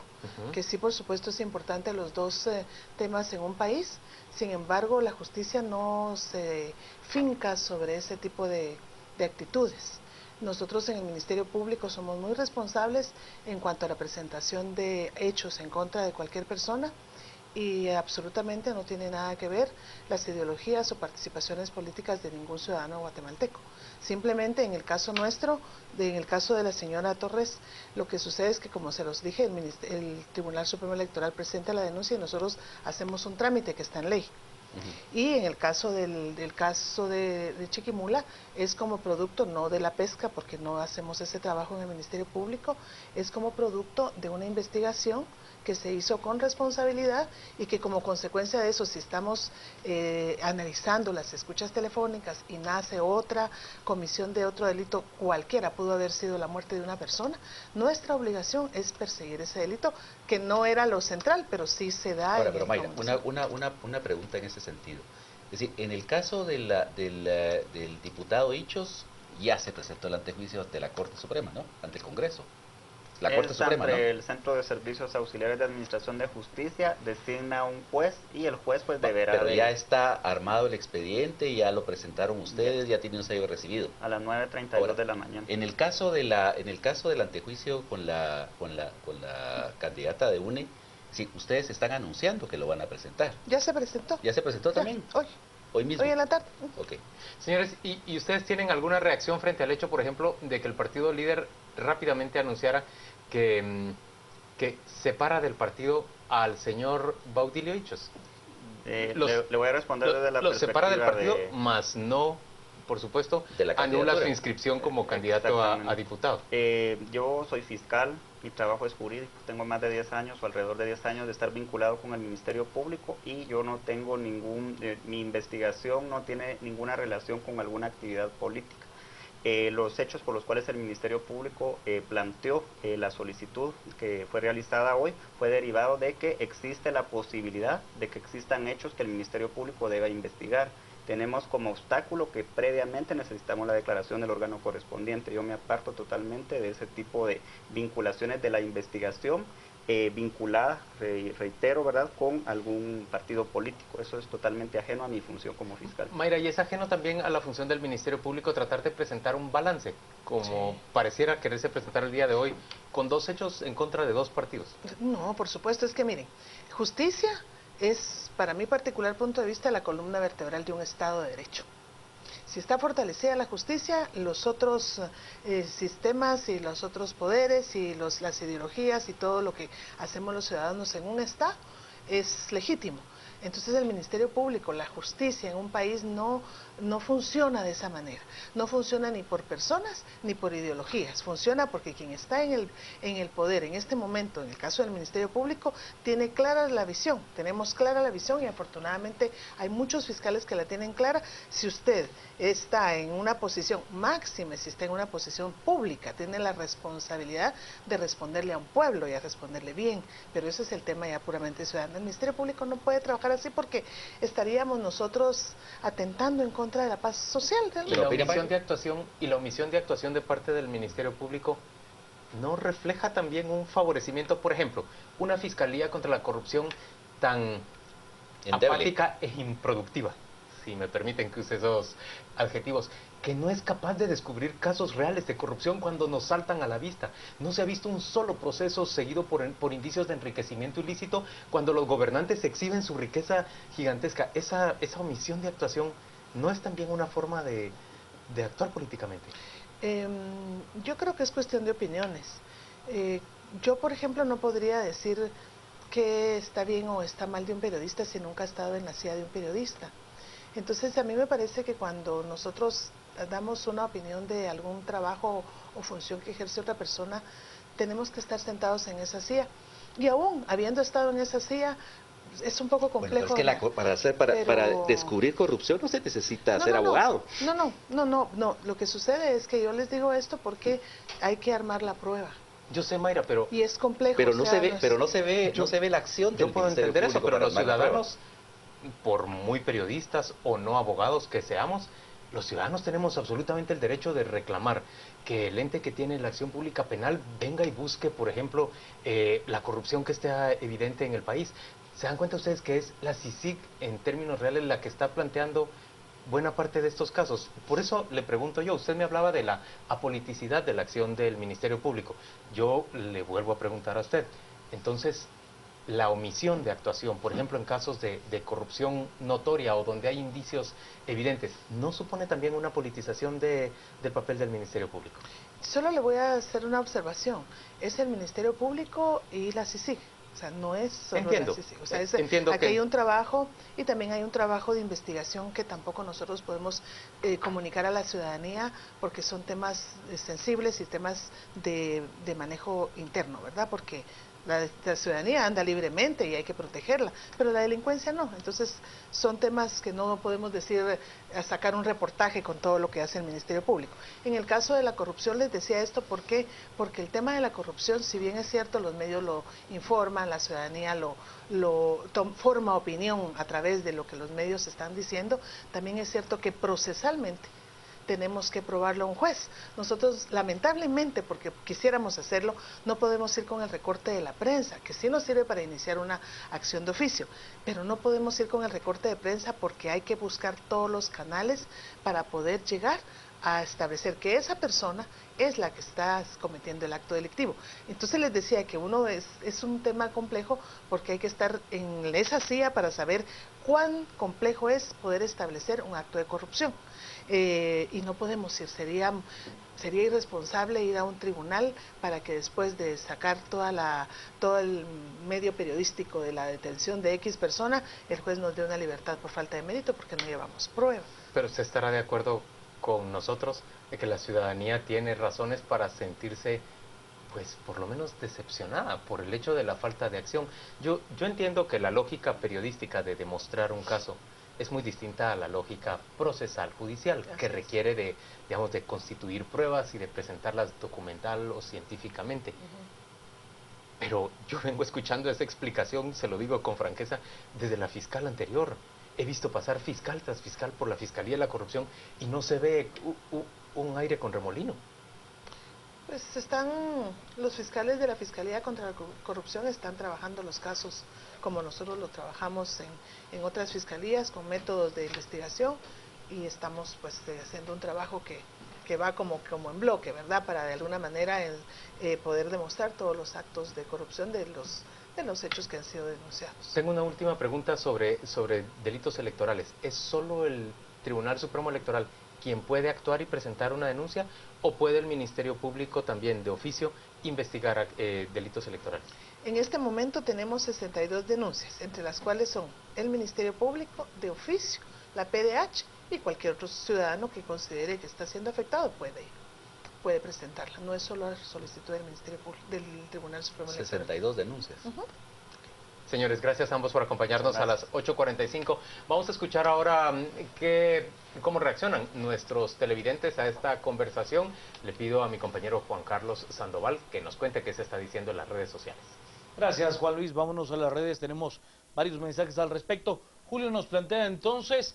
Que sí, por supuesto, es importante los dos temas en un país. Sin embargo, la justicia no se finca sobre ese tipo de actitudes. Nosotros en el Ministerio Público somos muy responsables en cuanto a la presentación de hechos en contra de cualquier persona y absolutamente no tiene nada que ver las ideologías o participaciones políticas de ningún ciudadano guatemalteco. Simplemente en el caso nuestro, en el caso de la señora Torres, lo que sucede es que, como se los dije, el Tribunal Supremo Electoral presenta la denuncia y nosotros hacemos un trámite que está en ley. Y en el caso del caso de Chiquimula, es como producto no de la pesca, porque no hacemos ese trabajo en el Ministerio Público, es como producto de una investigación que se hizo con responsabilidad y que como consecuencia de eso, si estamos analizando las escuchas telefónicas y nace otra comisión de otro delito, cualquiera pudo haber sido la muerte de una persona, nuestra obligación es perseguir ese delito, que no era lo central, pero sí se da. Ahora, pero Mayra, una pregunta en ese sentido. Es decir, en el caso del diputado Hichos, ya se presentó el antejuicio ante la Corte Suprema, ¿no? Ante el Congreso. La Corte Suprema, ¿no? El Centro de Servicios Auxiliares de Administración de Justicia designa un juez y el juez pues deberá... Pero ya está armado el expediente, ya lo presentaron ustedes, ya tiene un sello recibido. A las 9:32 de la mañana. En el caso del antejuicio con la candidata de UNE, sí, ustedes están anunciando que lo van a presentar. Ya se presentó. ¿Ya se presentó también? Hoy mismo. Hoy en la tarde. Ok. Señores, ¿y ustedes tienen alguna reacción frente al hecho, por ejemplo, de que el partido líder rápidamente anunciara que separa del partido al señor Baudilio Hichos? Le voy a responder desde la perspectiva Lo separa del partido, más no, por supuesto, anula su inscripción como candidato a diputado. Yo soy fiscal, mi trabajo es jurídico, tengo más de 10 años o alrededor de 10 años de estar vinculado con el Ministerio Público y yo no tengo mi investigación no tiene ninguna relación con alguna actividad política. Los hechos por los cuales el Ministerio Público planteó la solicitud que fue realizada hoy fue derivado de que existe la posibilidad de que existan hechos que el Ministerio Público deba investigar. Tenemos como obstáculo que previamente necesitamos la declaración del órgano correspondiente. Yo me aparto totalmente de ese tipo de vinculaciones de la investigación vinculada, reitero, ¿verdad?, con algún partido político. Eso es totalmente ajeno a mi función como fiscal. Mayra, ¿y es ajeno también a la función del Ministerio Público tratar de presentar un balance, como pareciera quererse presentar el día de hoy, con dos hechos en contra de dos partidos? No, por supuesto, es que miren, justicia es, para mi particular punto de vista, la columna vertebral de un Estado de Derecho. Si está fortalecida la justicia, los otros sistemas y los otros poderes y las ideologías y todo lo que hacemos los ciudadanos en un Estado es legítimo. Entonces el Ministerio Público, la justicia en un país no funciona de esa manera. No funciona ni por personas ni por ideologías. Funciona porque quien está en el poder en este momento, en el caso del Ministerio Público, tiene clara la visión. Tenemos clara la visión y afortunadamente hay muchos fiscales que la tienen clara. Si usted está en una posición máxima, si está en una posición pública, tiene la responsabilidad de responderle a un pueblo y a responderle bien. Pero ese es el tema ya puramente ciudadano. El Ministerio Público no puede trabajar así porque estaríamos nosotros atentando en contra de la paz social. Y la omisión de actuación de parte del Ministerio Público no refleja también un favorecimiento, por ejemplo, una fiscalía contra la corrupción tan apática e improductiva, si me permiten que use esos adjetivos, que no es capaz de descubrir casos reales de corrupción cuando nos saltan a la vista. No se ha visto un solo proceso seguido por indicios de enriquecimiento ilícito cuando los gobernantes exhiben su riqueza gigantesca. Esa omisión de actuación no es también una forma de actuar políticamente. Yo creo que es cuestión de opiniones. Yo, por ejemplo, no podría decir que está bien o está mal de un periodista si nunca ha estado en la silla de un periodista. Entonces, a mí me parece que cuando nosotros damos una opinión de algún trabajo o función que ejerce otra persona, tenemos que estar sentados en esa silla. Y aún habiendo estado en esa silla, es un poco complejo. Bueno, es que para descubrir corrupción no se necesita ser abogado. No. Lo que sucede es que yo les digo esto porque hay que armar la prueba. Yo sé, Mayra, pero... Y es complejo. Pero no se ve la acción del Ministerio Público. Yo puedo entender eso, pero los ciudadanos, por muy periodistas o no abogados que seamos, los ciudadanos tenemos absolutamente el derecho de reclamar que el ente que tiene la acción pública penal venga y busque, por ejemplo, la corrupción que esté evidente en el país. ¿Se dan cuenta ustedes que es la CICIG en términos reales la que está planteando buena parte de estos casos? Por eso le pregunto yo, usted me hablaba de la apoliticidad de la acción del Ministerio Público. Yo le vuelvo a preguntar a usted, entonces, la omisión de actuación, por ejemplo, en casos de corrupción notoria o donde hay indicios evidentes, ¿no supone también una politización del papel del Ministerio Público? Solo le voy a hacer una observación. Es el Ministerio Público y la CICIG. O sea, no es solo Entiendo. o sea, Entiendo aquí que hay un trabajo y también hay un trabajo de investigación que tampoco nosotros podemos comunicar a la ciudadanía porque son temas sensibles y temas de manejo interno, ¿verdad? Porque la ciudadanía anda libremente y hay que protegerla, pero la delincuencia no. Entonces son temas que no podemos decir, sacar un reportaje con todo lo que hace el Ministerio Público. En el caso de la corrupción les decía esto, ¿por qué? Porque el tema de la corrupción, si bien es cierto, los medios lo informan, la ciudadanía forma opinión a través de lo que los medios están diciendo, también es cierto que procesalmente tenemos que probarlo a un juez. Nosotros, lamentablemente, porque quisiéramos hacerlo, no podemos ir con el recorte de la prensa, que sí nos sirve para iniciar una acción de oficio, pero no podemos ir con el recorte de prensa porque hay que buscar todos los canales para poder llegar a establecer que esa persona es la que está cometiendo el acto delictivo. Entonces les decía que uno es un tema complejo porque hay que estar en esa silla para saber cuán complejo es poder establecer un acto de corrupción. Y no podemos ir, sería irresponsable ir a un tribunal para que después de sacar todo el medio periodístico de la detención de X persona, el juez nos dé una libertad por falta de mérito porque no llevamos prueba. Pero usted estará de acuerdo con nosotros de que la ciudadanía tiene razones para sentirse, pues, por lo menos decepcionada por el hecho de la falta de acción. Yo entiendo que la lógica periodística de demostrar un caso es muy distinta a la lógica procesal judicial, que requiere de constituir pruebas y de presentarlas documental o científicamente. Pero yo vengo escuchando esa explicación, se lo digo con franqueza, desde la fiscal anterior. He visto pasar fiscal tras fiscal por la Fiscalía de la Corrupción y no se ve un aire con remolino. Pues los fiscales de la Fiscalía contra la Corrupción están trabajando los casos como nosotros lo trabajamos en otras fiscalías con métodos de investigación y estamos pues haciendo un trabajo que va como en bloque, ¿verdad? Para de alguna manera poder demostrar todos los actos de corrupción de los hechos que han sido denunciados. Tengo una última pregunta sobre delitos electorales. ¿Es solo el Tribunal Supremo Electoral quien puede actuar y presentar una denuncia o puede el Ministerio Público también de oficio investigar delitos electorales? En este momento tenemos 62 denuncias, entre las cuales son el Ministerio Público de oficio, la PDH y cualquier otro ciudadano que considere que está siendo afectado puede presentarla. No es solo la solicitud del Ministerio Público, del Tribunal Supremo Electoral. 62 denuncias. Señores, gracias a ambos por acompañarnos a las 8:45. Vamos a escuchar ahora cómo reaccionan nuestros televidentes a esta conversación. Le pido a mi compañero Juan Carlos Sandoval que nos cuente qué se está diciendo en las redes sociales. Gracias, Juan Luis. Vámonos a las redes. Tenemos varios mensajes al respecto. Julio nos plantea entonces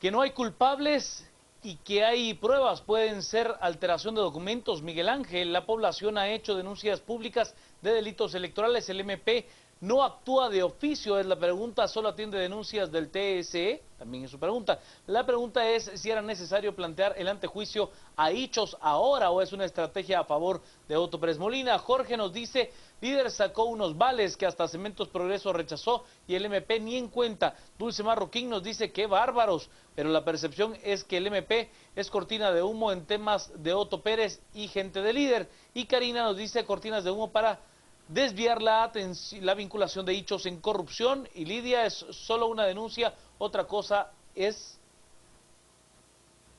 que no hay culpables y que hay pruebas. Pueden ser alteración de documentos. Miguel Ángel, la población ha hecho denuncias públicas de delitos electorales. El MP no actúa de oficio, es la pregunta, solo atiende denuncias del TSE, también es su pregunta. La pregunta es si era necesario plantear el antejuicio a Ichos ahora o es una estrategia a favor de Otto Pérez Molina. Jorge nos dice, líder sacó unos vales que hasta Cementos Progreso rechazó y el MP ni en cuenta. Dulce Marroquín nos dice, qué bárbaros, pero la percepción es que el MP es cortina de humo en temas de Otto Pérez y gente de líder. Y Karina nos dice, cortinas de humo para desviar la vinculación de Ichos en corrupción. Y Lidia, es solo una denuncia, otra cosa es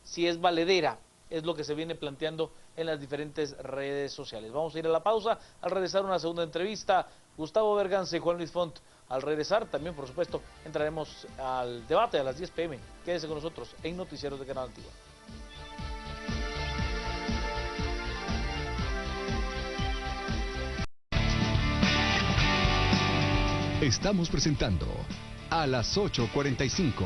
si es valedera, es lo que se viene planteando en las diferentes redes sociales. Vamos a ir a la pausa, al regresar una segunda entrevista, Gustavo Berganza y Juan Luis Font. Al regresar también, por supuesto, entraremos al debate a las 10 p.m. Quédese con nosotros en Noticieros de Canal Antigua. Estamos presentando a las 8:45.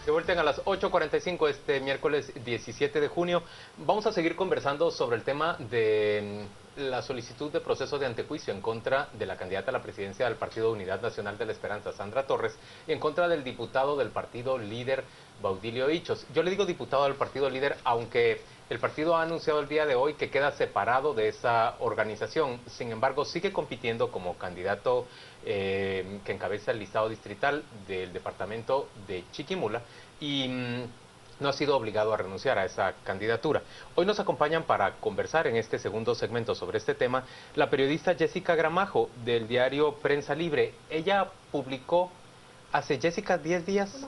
De vuelta a las 8:45 este miércoles 17 de junio. Vamos a seguir conversando sobre el tema de la solicitud de proceso de antejuicio en contra de la candidata a la presidencia del Partido Unidad Nacional de la Esperanza, Sandra Torres, y en contra del diputado del partido líder, Baudilio Hichos. Yo le digo diputado del partido líder, aunque el partido ha anunciado el día de hoy que queda separado de esa organización. Sin embargo, sigue compitiendo como candidato que encabeza el listado distrital del departamento de Chiquimula y no ha sido obligado a renunciar a esa candidatura. Hoy nos acompañan para conversar en este segundo segmento sobre este tema la periodista Jessica Gramajo del diario Prensa Libre. Ella publicó hace, Jessica, 10 días...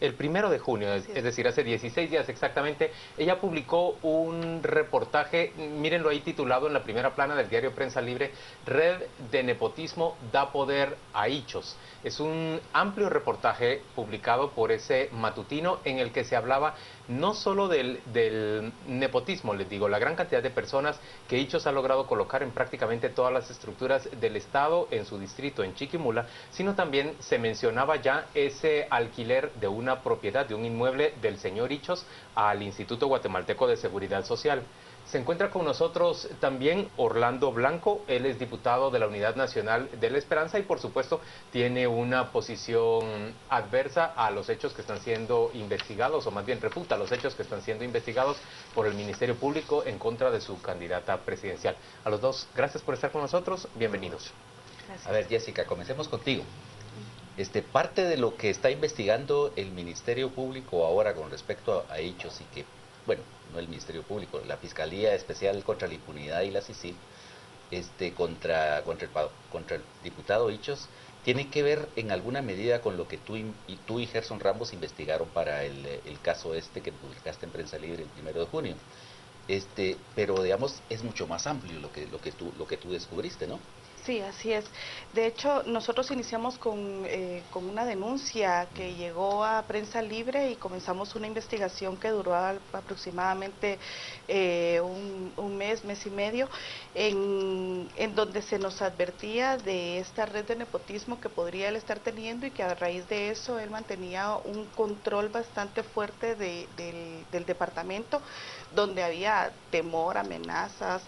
El 1 de junio, es decir, hace 16 días exactamente, ella publicó un reportaje, mírenlo ahí titulado en la primera plana del diario Prensa Libre, Red de Nepotismo da poder a Hichos. Es un amplio reportaje publicado por ese matutino en el que se hablaba no solo del nepotismo, les digo, la gran cantidad de personas que Hichos ha logrado colocar en prácticamente todas las estructuras del Estado en su distrito, en Chiquimula, sino también se mencionaba ya ese alquiler de una propiedad, de un inmueble del señor Hichos al Instituto Guatemalteco de Seguridad Social. Se encuentra con nosotros también Orlando Blanco, él es diputado de la Unidad Nacional de la Esperanza y por supuesto tiene una posición adversa a los hechos que están siendo investigados, o más bien refuta los hechos que están siendo investigados por el Ministerio Público en contra de su candidata presidencial. A los dos, gracias por estar con nosotros, bienvenidos. Gracias. A ver, Jessica, comencemos contigo. Parte de lo que está investigando el Ministerio Público ahora con respecto a hechos y que, bueno, no el Ministerio Público, la Fiscalía Especial contra la Impunidad y la CICIG, contra el diputado Hichos, tiene que ver en alguna medida con lo que tú y Gerson Ramos investigaron para el caso que publicaste en Prensa Libre el 1 de junio. Pero digamos, es mucho más amplio lo que tú descubriste, ¿no? Sí, así es. De hecho, nosotros iniciamos con una denuncia que llegó a Prensa Libre y comenzamos una investigación que duró aproximadamente un mes y medio, en donde se nos advertía de esta red de nepotismo que podría él estar teniendo y que a raíz de eso él mantenía un control bastante fuerte del departamento, donde había temor, amenazas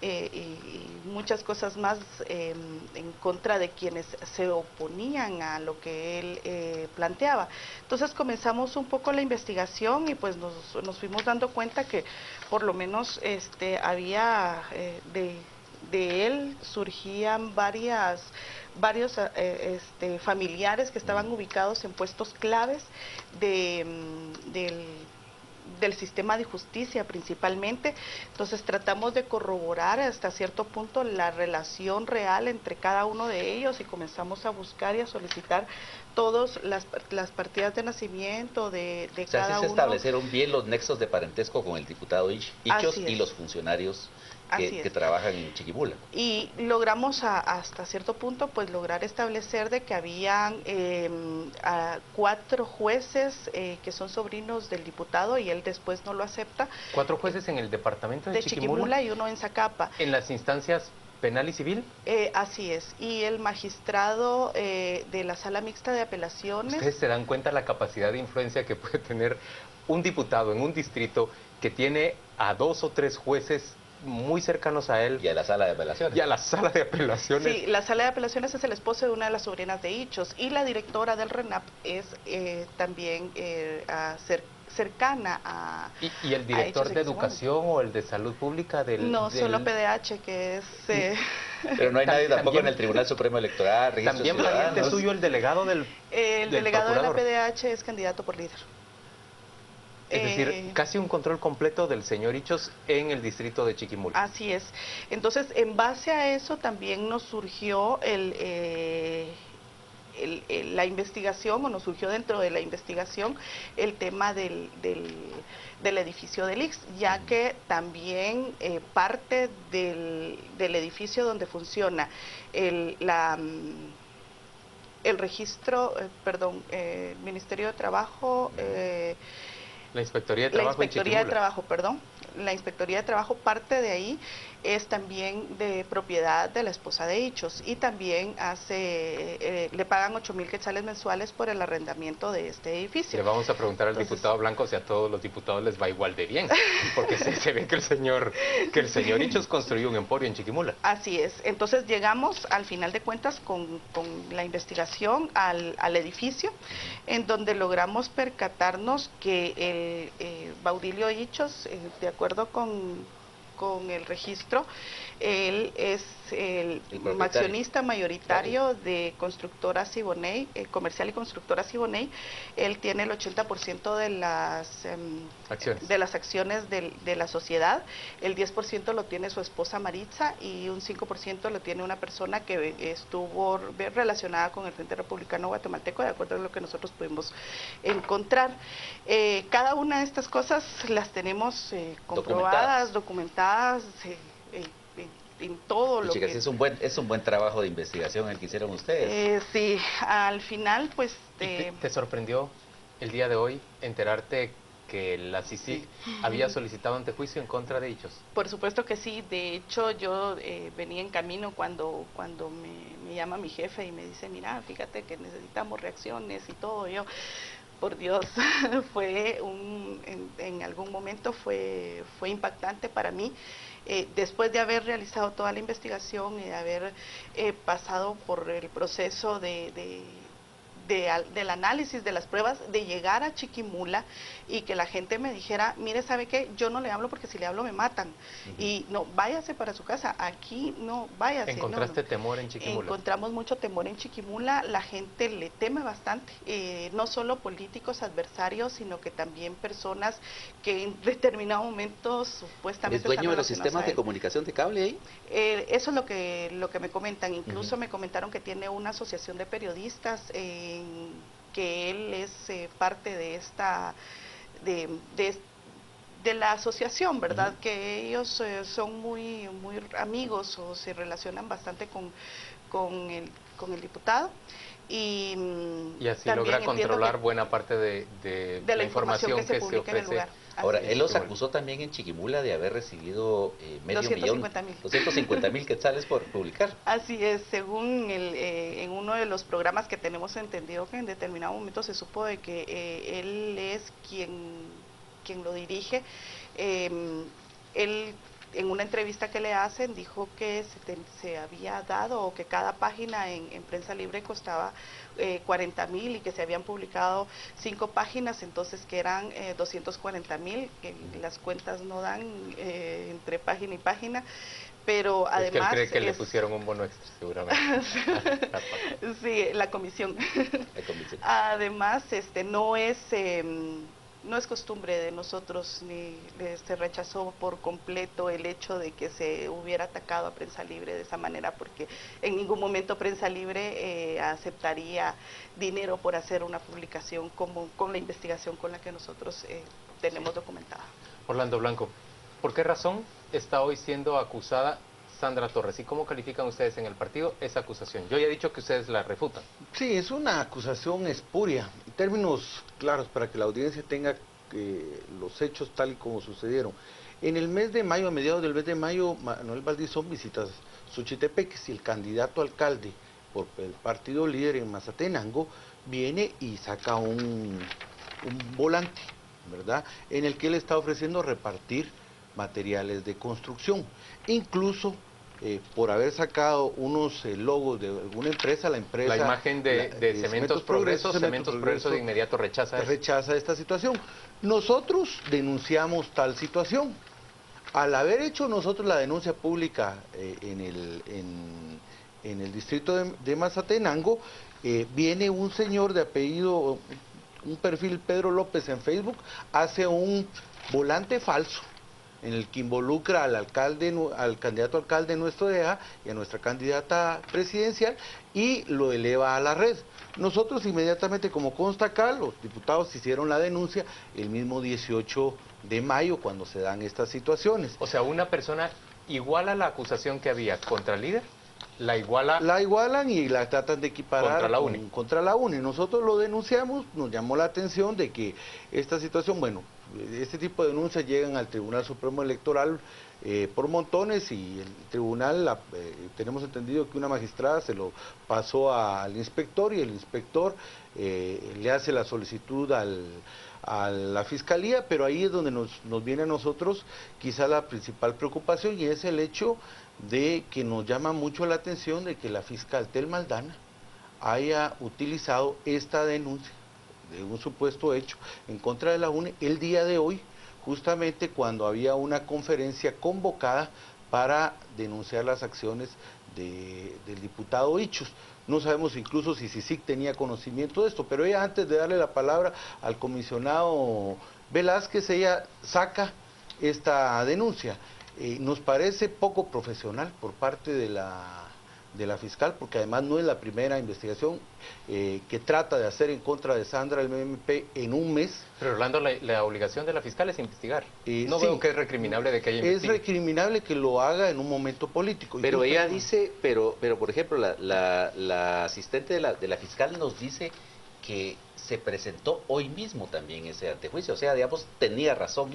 y muchas cosas más en contra de quienes se oponían a lo que él planteaba. Entonces comenzamos un poco la investigación y pues nos fuimos dando cuenta que por lo menos había de él surgían varios familiares que estaban ubicados en puestos claves del sistema de justicia principalmente. Entonces tratamos de corroborar hasta cierto punto la relación real entre cada uno de ellos y comenzamos a buscar y a solicitar todas las partidas de nacimiento de cada uno. Se establecieron bien los nexos de parentesco con el diputado Hichos y los funcionarios que trabajan en Chiquimula. Y logramos hasta cierto punto pues lograr establecer de que habían 4 jueces que son sobrinos del diputado y él después no lo acepta. 4 jueces en el departamento de Chiquimula y uno en Zacapa. ¿En las instancias penal y civil? Así es. Y el magistrado de la Sala Mixta de Apelaciones. ¿Ustedes se dan cuenta la capacidad de influencia que puede tener un diputado en un distrito que tiene a 2 o 3 jueces muy cercanos a él? Y a la Sala de Apelaciones. Y a la Sala de Apelaciones. Sí, la Sala de Apelaciones es el esposo de una de las sobrinas de Hichos y la directora del RENAP es también cercana a... ¿Y el director de Educación o el de Salud Pública del...? No, solo PDH, que es... Pero no hay nadie tampoco en el Tribunal Supremo Electoral, También pariente suyo el delegado del El delegado de la PDH es candidato por líder. Es decir, casi un control completo del señor Hichos en el distrito de Chiquimula. Así es. Entonces, en base a eso también nos surgió la investigación, o nos surgió dentro de la investigación el tema del edificio del IX, ya que también parte del edificio donde funciona el registro, Ministerio de Trabajo... La Inspectoría de Trabajo La Inspectoría de Trabajo, parte de ahí, es también de propiedad de la esposa de Hichos y también le pagan 8,000 quetzales mensuales por el arrendamiento de este edificio. Le vamos a preguntar al diputado Blanco si a todos los diputados les va igual de bien, porque se ve que el señor Hichos construyó un emporio en Chiquimula. Así es, entonces llegamos al final de cuentas con la investigación al edificio, en donde logramos percatarnos que el Baudilio Hichos, de acuerdo con el registro, él es el accionista mayoritario de Constructora Siboney, comercial y Constructora Siboney. Él tiene el 80% de las acciones de la sociedad, el 10% lo tiene su esposa Maritza y un 5% lo tiene una persona que estuvo relacionada con el Frente Republicano Guatemalteco, de acuerdo a lo que nosotros pudimos encontrar. Cada una de estas cosas las tenemos comprobadas, documentadas, en todo lo que... Es un buen trabajo de investigación el que hicieron ustedes. Sí, al final pues... ¿Te sorprendió el día de hoy enterarte que la CICIG había solicitado antejuicio en contra de Hichos? Por supuesto que sí, de hecho yo venía en camino cuando me llama mi jefe y me dice, mira, fíjate que necesitamos reacciones y todo. Yo, por Dios, en algún momento fue impactante para mí. Después de haber realizado toda la investigación y de haber pasado por el proceso del análisis de las pruebas, de llegar a Chiquimula y que la gente me dijera, mire, ¿sabe qué? Yo no le hablo porque si le hablo me matan. Y no, váyase para su casa, aquí no, váyase. ¿Encontraste temor en Chiquimula? Encontramos mucho temor en Chiquimula, la gente le teme bastante, no solo políticos adversarios, sino que también personas que en determinado momento supuestamente... ¿Es dueño de los sistemas de comunicación de cable ahí? Eso es lo que me comentan, incluso me comentaron que tiene una asociación de periodistas, que él es parte de esta de la asociación, ¿verdad? Que ellos son muy amigos o se relacionan bastante con el diputado. Y así logra controlar buena parte de la información que se publica en el lugar. Ahora, él los acusó también en Chiquimula de haber recibido medio millón, 250,000 quetzales por publicar. Así es, según en uno de los programas que tenemos entendido que en determinado momento se supo de que él es quien lo dirige. Él, en una entrevista que le hacen, dijo que se había dado o que cada página en Prensa Libre costaba 40,000 y que se habían publicado 5 páginas, entonces que eran 240,000, que las cuentas no dan entre página y página. Pero además... Es que él cree que le pusieron un bono extra, seguramente. Sí, la comisión. Además, no es costumbre de nosotros, ni se rechazó por completo el hecho de que se hubiera atacado a Prensa Libre de esa manera, porque en ningún momento Prensa Libre aceptaría dinero por hacer una publicación con la investigación con la que nosotros tenemos documentada. Orlando Blanco, ¿por qué razón está hoy siendo acusada Sandra Torres? ¿Y cómo califican ustedes en el partido esa acusación? Yo ya he dicho que ustedes la refutan. Sí, es una acusación espuria, en términos claros para que la audiencia tenga los hechos tal y como sucedieron. En el mes de mayo, a mediados del mes de mayo, Manuel Valdizón visita Xochitepeques y el candidato alcalde por el partido líder en Mazatenango viene y saca un volante, ¿verdad?, en el que él está ofreciendo repartir materiales de construcción, incluso por haber sacado unos logos de alguna empresa, la imagen de Cementos Progreso de inmediato rechaza esta situación. Nosotros denunciamos tal situación. Al haber hecho nosotros la denuncia pública en el distrito de Mazatenango, viene un señor de apellido, un perfil Pedro López en Facebook, hace un volante falso en el que involucra al candidato alcalde de nuestro DEA y a nuestra candidata presidencial y lo eleva a la red. Nosotros inmediatamente, como consta acá, los diputados hicieron la denuncia el mismo 18 de mayo cuando se dan estas situaciones. O sea, una persona iguala la acusación que había contra el líder, la igualan y la tratan de equiparar contra la UNE. Nosotros lo denunciamos, nos llamó la atención de que esta situación, bueno, este tipo de denuncias llegan al Tribunal Supremo Electoral por montones, y el tribunal, tenemos entendido que una magistrada se lo pasó al inspector, y el inspector le hace la solicitud a la fiscalía, pero ahí es donde nos viene a nosotros quizá la principal preocupación, y es el hecho de que nos llama mucho la atención de que la fiscal Telma Aldana haya utilizado esta denuncia de un supuesto hecho en contra de la UNE el día de hoy, justamente cuando había una conferencia convocada para denunciar las acciones del diputado Ichos. No sabemos incluso si CICIG tenía conocimiento de esto, pero ella, antes de darle la palabra al comisionado Velázquez, ella saca esta denuncia. Nos parece poco profesional por parte de la fiscal, porque además no es la primera investigación que trata de hacer en contra de Sandra, el MP, en un mes. Pero Orlando, la obligación de la fiscal es investigar. No sí, veo que es recriminable de que ella investigue. Es recriminable que lo haga en un momento político. Pero ella dice, pero por ejemplo, la asistente de la fiscal nos dice que se presentó hoy mismo también ese antejuicio, o sea, digamos, tenía razón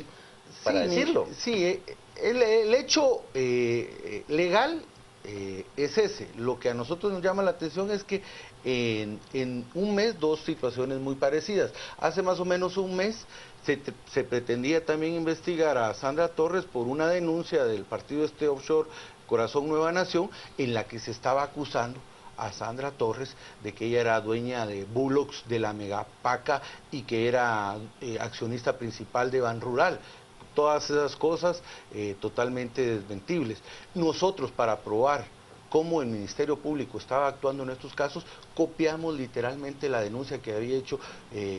para decirlo. Sí, el hecho legal es ese. Lo que a nosotros nos llama la atención es que en un mes dos situaciones muy parecidas. Hace más o menos un mes se pretendía también investigar a Sandra Torres por una denuncia del partido offshore Corazón Nueva Nación, en la que se estaba acusando a Sandra Torres de que ella era dueña de Bullocks, de la Megapaca, y que era accionista principal de Ban Rural. Todas esas cosas totalmente desmentibles. Nosotros, para probar cómo el Ministerio Público estaba actuando en estos casos, copiamos literalmente la denuncia que había hecho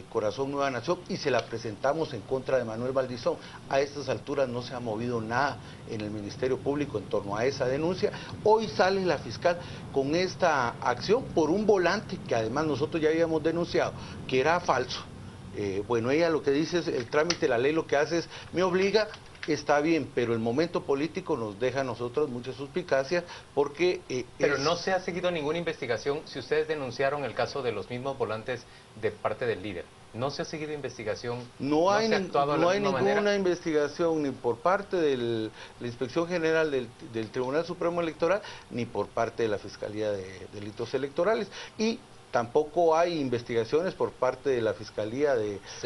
Corazón Nueva Nación y se la presentamos en contra de Manuel Valdizón. A estas alturas no se ha movido nada en el Ministerio Público en torno a esa denuncia. Hoy sale la fiscal con esta acción por un volante que además nosotros ya habíamos denunciado que era falso. Bueno, ella lo que dice es, el trámite, la ley lo que hace es, me obliga, está bien, pero el momento político nos deja a nosotros mucha suspicacia porque... pero no se ha seguido ninguna investigación. Si ustedes denunciaron el caso de los mismos volantes de parte del líder, ¿no se ha seguido investigación? No hay ninguna investigación ni por parte de la Inspección General del Tribunal Supremo Electoral, ni por parte de la Fiscalía de Delitos Electorales. Y tampoco hay investigaciones por parte de la Fiscalía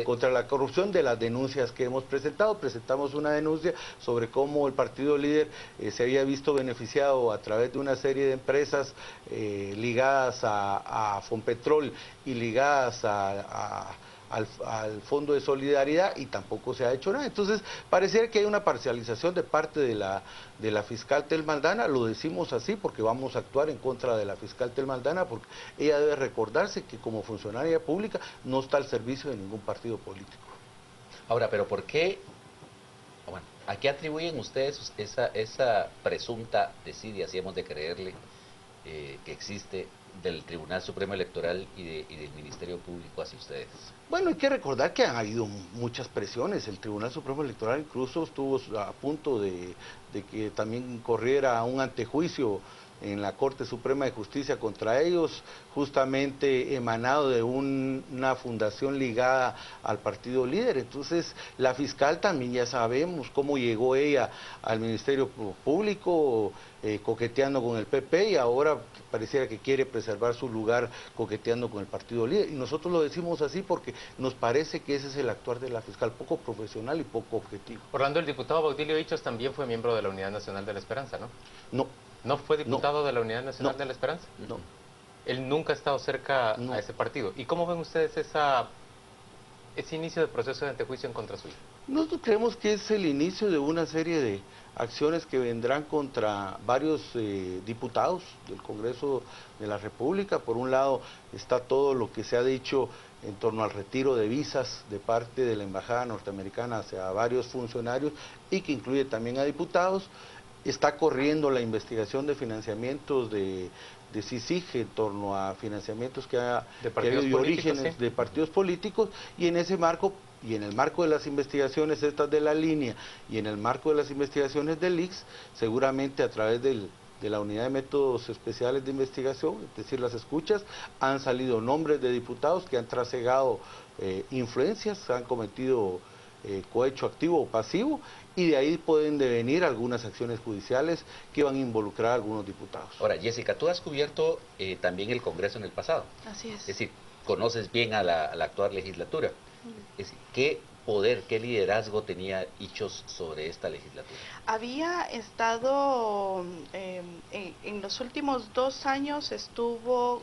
contra la corrupción de las denuncias que hemos presentado. Presentamos una denuncia sobre cómo el partido líder se había visto beneficiado a través de una serie de empresas ligadas a Fonpetrol y ligadas al Fondo de Solidaridad, y tampoco se ha hecho nada. Entonces, pareciera que hay una parcialización de parte de la fiscal Telma Aldana. Lo decimos así porque vamos a actuar en contra de la fiscal Telma Aldana, porque ella debe recordarse que como funcionaria pública no está al servicio de ningún partido político. Ahora, pero ¿por qué? Bueno, ¿a qué atribuyen ustedes esa presunta desidia, si hemos de creerle, que existe del Tribunal Supremo Electoral y del Ministerio Público hacia ustedes? Bueno, hay que recordar que han habido muchas presiones. El Tribunal Supremo Electoral incluso estuvo a punto de que también corriera un antejuicio en la Corte Suprema de Justicia contra ellos, justamente emanado de una fundación ligada al partido líder. Entonces, la fiscal también ya sabemos cómo llegó ella al Ministerio Público, coqueteando con el PP, y ahora pareciera que quiere preservar su lugar coqueteando con el partido líder. Y nosotros lo decimos así porque nos parece que ese es el actuar de la fiscal, poco profesional y poco objetivo. Orlando, el diputado Baudilio Ichos también fue miembro de la Unidad Nacional de la Esperanza, ¿no? No. ¿No fue diputado de la Unidad Nacional de la Esperanza? No. Él nunca ha estado cerca a ese partido. ¿Y cómo ven ustedes ese inicio de proceso de antejuicio en contra suya? Nosotros creemos que es el inicio de una serie de acciones que vendrán contra varios diputados del Congreso de la República. Por un lado está todo lo que se ha dicho en torno al retiro de visas de parte de la Embajada Norteamericana hacia varios funcionarios y que incluye también a diputados. Está corriendo la investigación de financiamientos de CICIG en torno a financiamientos que ha habido de orígenes de partidos políticos, y en ese marco, y en el marco de las investigaciones estas de la línea, y en el marco de las investigaciones del IX, seguramente a través de la Unidad de Métodos Especiales de Investigación, es decir, las escuchas, han salido nombres de diputados que han trasegado influencias, han cometido cohecho activo o pasivo, y de ahí pueden devenir algunas acciones judiciales que van a involucrar a algunos diputados. Ahora, Jessica, tú has cubierto también el Congreso en el pasado. Así es. Es decir, conoces bien a la actual legislatura. Es decir, ¿qué poder, qué liderazgo tenía Ichos sobre esta legislatura? Había estado, en los últimos 2 años estuvo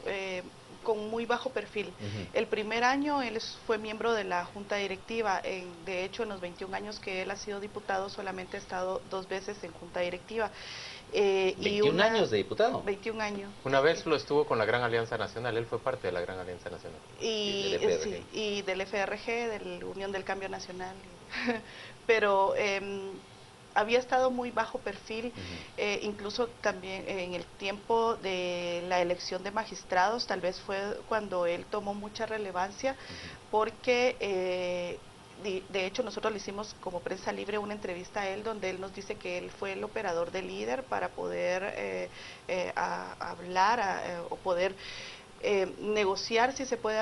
con muy bajo perfil. El primer año él fue miembro de la Junta Directiva. De hecho, en los 21 años que él ha sido diputado, solamente ha estado 2 veces en Junta Directiva. 21 años de diputado. 21 años. Una vez lo estuvo con la Gran Alianza Nacional, él fue parte de la Gran Alianza Nacional. Y del FRG, de la Unión del Cambio Nacional. Pero había estado muy bajo perfil, incluso también en el tiempo de la elección de magistrados, tal vez fue cuando él tomó mucha relevancia, porque de hecho nosotros le hicimos como Prensa Libre una entrevista a él donde él nos dice que él fue el operador del líder para poder hablar o poder negociar, si se puede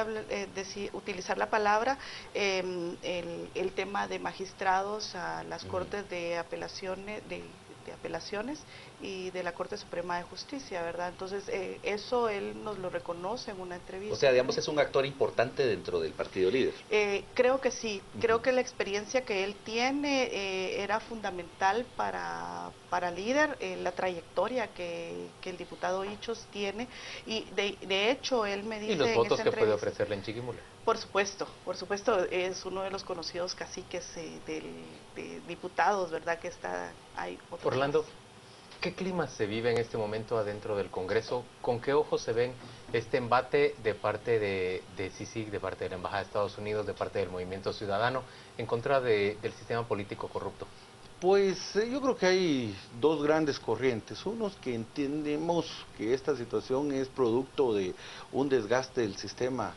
utilizar la palabra, el tema de magistrados a las cortes de apelaciones, de apelaciones y de la Corte Suprema de Justicia, ¿verdad? Entonces, eso él nos lo reconoce en una entrevista. O sea, digamos, es un actor importante dentro del partido líder. Creo que sí, creo que la experiencia que él tiene era fundamental para líder, la trayectoria que el diputado Ichos tiene, y de hecho él me dice... ¿Y los votos que puede ofrecerle en Chiquimula? Por supuesto, es uno de los conocidos caciques de diputados, ¿verdad? Que está ahí. Orlando, ¿qué clima se vive en este momento adentro del Congreso? ¿Con qué ojos se ven este embate de parte de CICIG, de parte de la Embajada de Estados Unidos, de parte del Movimiento Ciudadano, en contra del sistema político corrupto? Pues yo creo que hay 2 grandes corrientes. Unos que entendemos que esta situación es producto de un desgaste del sistema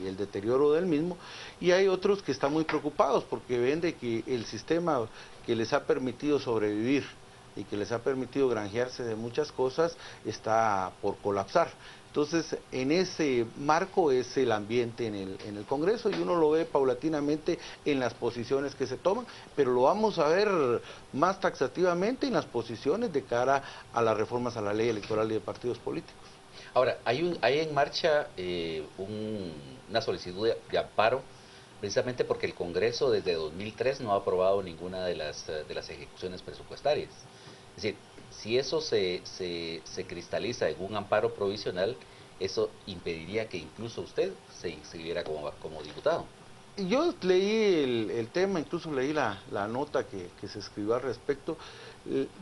y el deterioro del mismo, y hay otros que están muy preocupados porque ven de que el sistema que les ha permitido sobrevivir y que les ha permitido granjearse de muchas cosas está por colapsar. Entonces, en ese marco es el ambiente en el Congreso, y uno lo ve paulatinamente en las posiciones que se toman, pero lo vamos a ver más taxativamente en las posiciones de cara a las reformas a la ley electoral y de partidos políticos. Ahora, hay en marcha una solicitud de amparo, precisamente porque el Congreso desde 2003 no ha aprobado ninguna de las ejecuciones presupuestarias. Es decir, si eso se cristaliza en un amparo provisional, eso impediría que incluso usted se inscribiera como diputado. Yo leí el tema, incluso leí la nota que se escribió al respecto.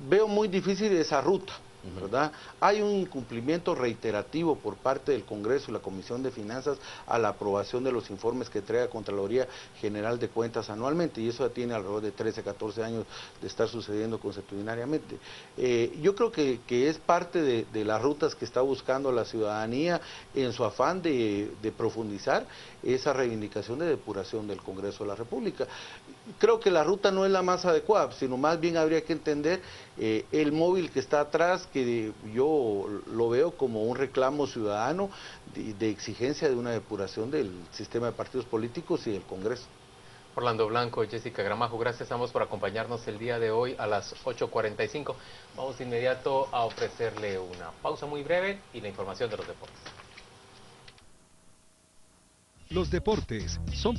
Veo muy difícil esa ruta, ¿verdad? Hay un incumplimiento reiterativo por parte del Congreso y la Comisión de Finanzas a la aprobación de los informes que entrega Contraloría General de Cuentas anualmente, y eso ya tiene alrededor de 13, 14 años de estar sucediendo consuetudinariamente. Yo creo que es parte de las rutas que está buscando la ciudadanía en su afán de profundizar esa reivindicación de depuración del Congreso de la República. Creo que la ruta no es la más adecuada, sino más bien habría que entender el móvil que está atrás, que yo lo veo como un reclamo ciudadano de exigencia de una depuración del sistema de partidos políticos y del Congreso. Orlando Blanco y Jessica Gramajo, gracias a ambos por acompañarnos el día de hoy a las 8:45. Vamos de inmediato a ofrecerle una pausa muy breve y la información de los deportes. Los deportes son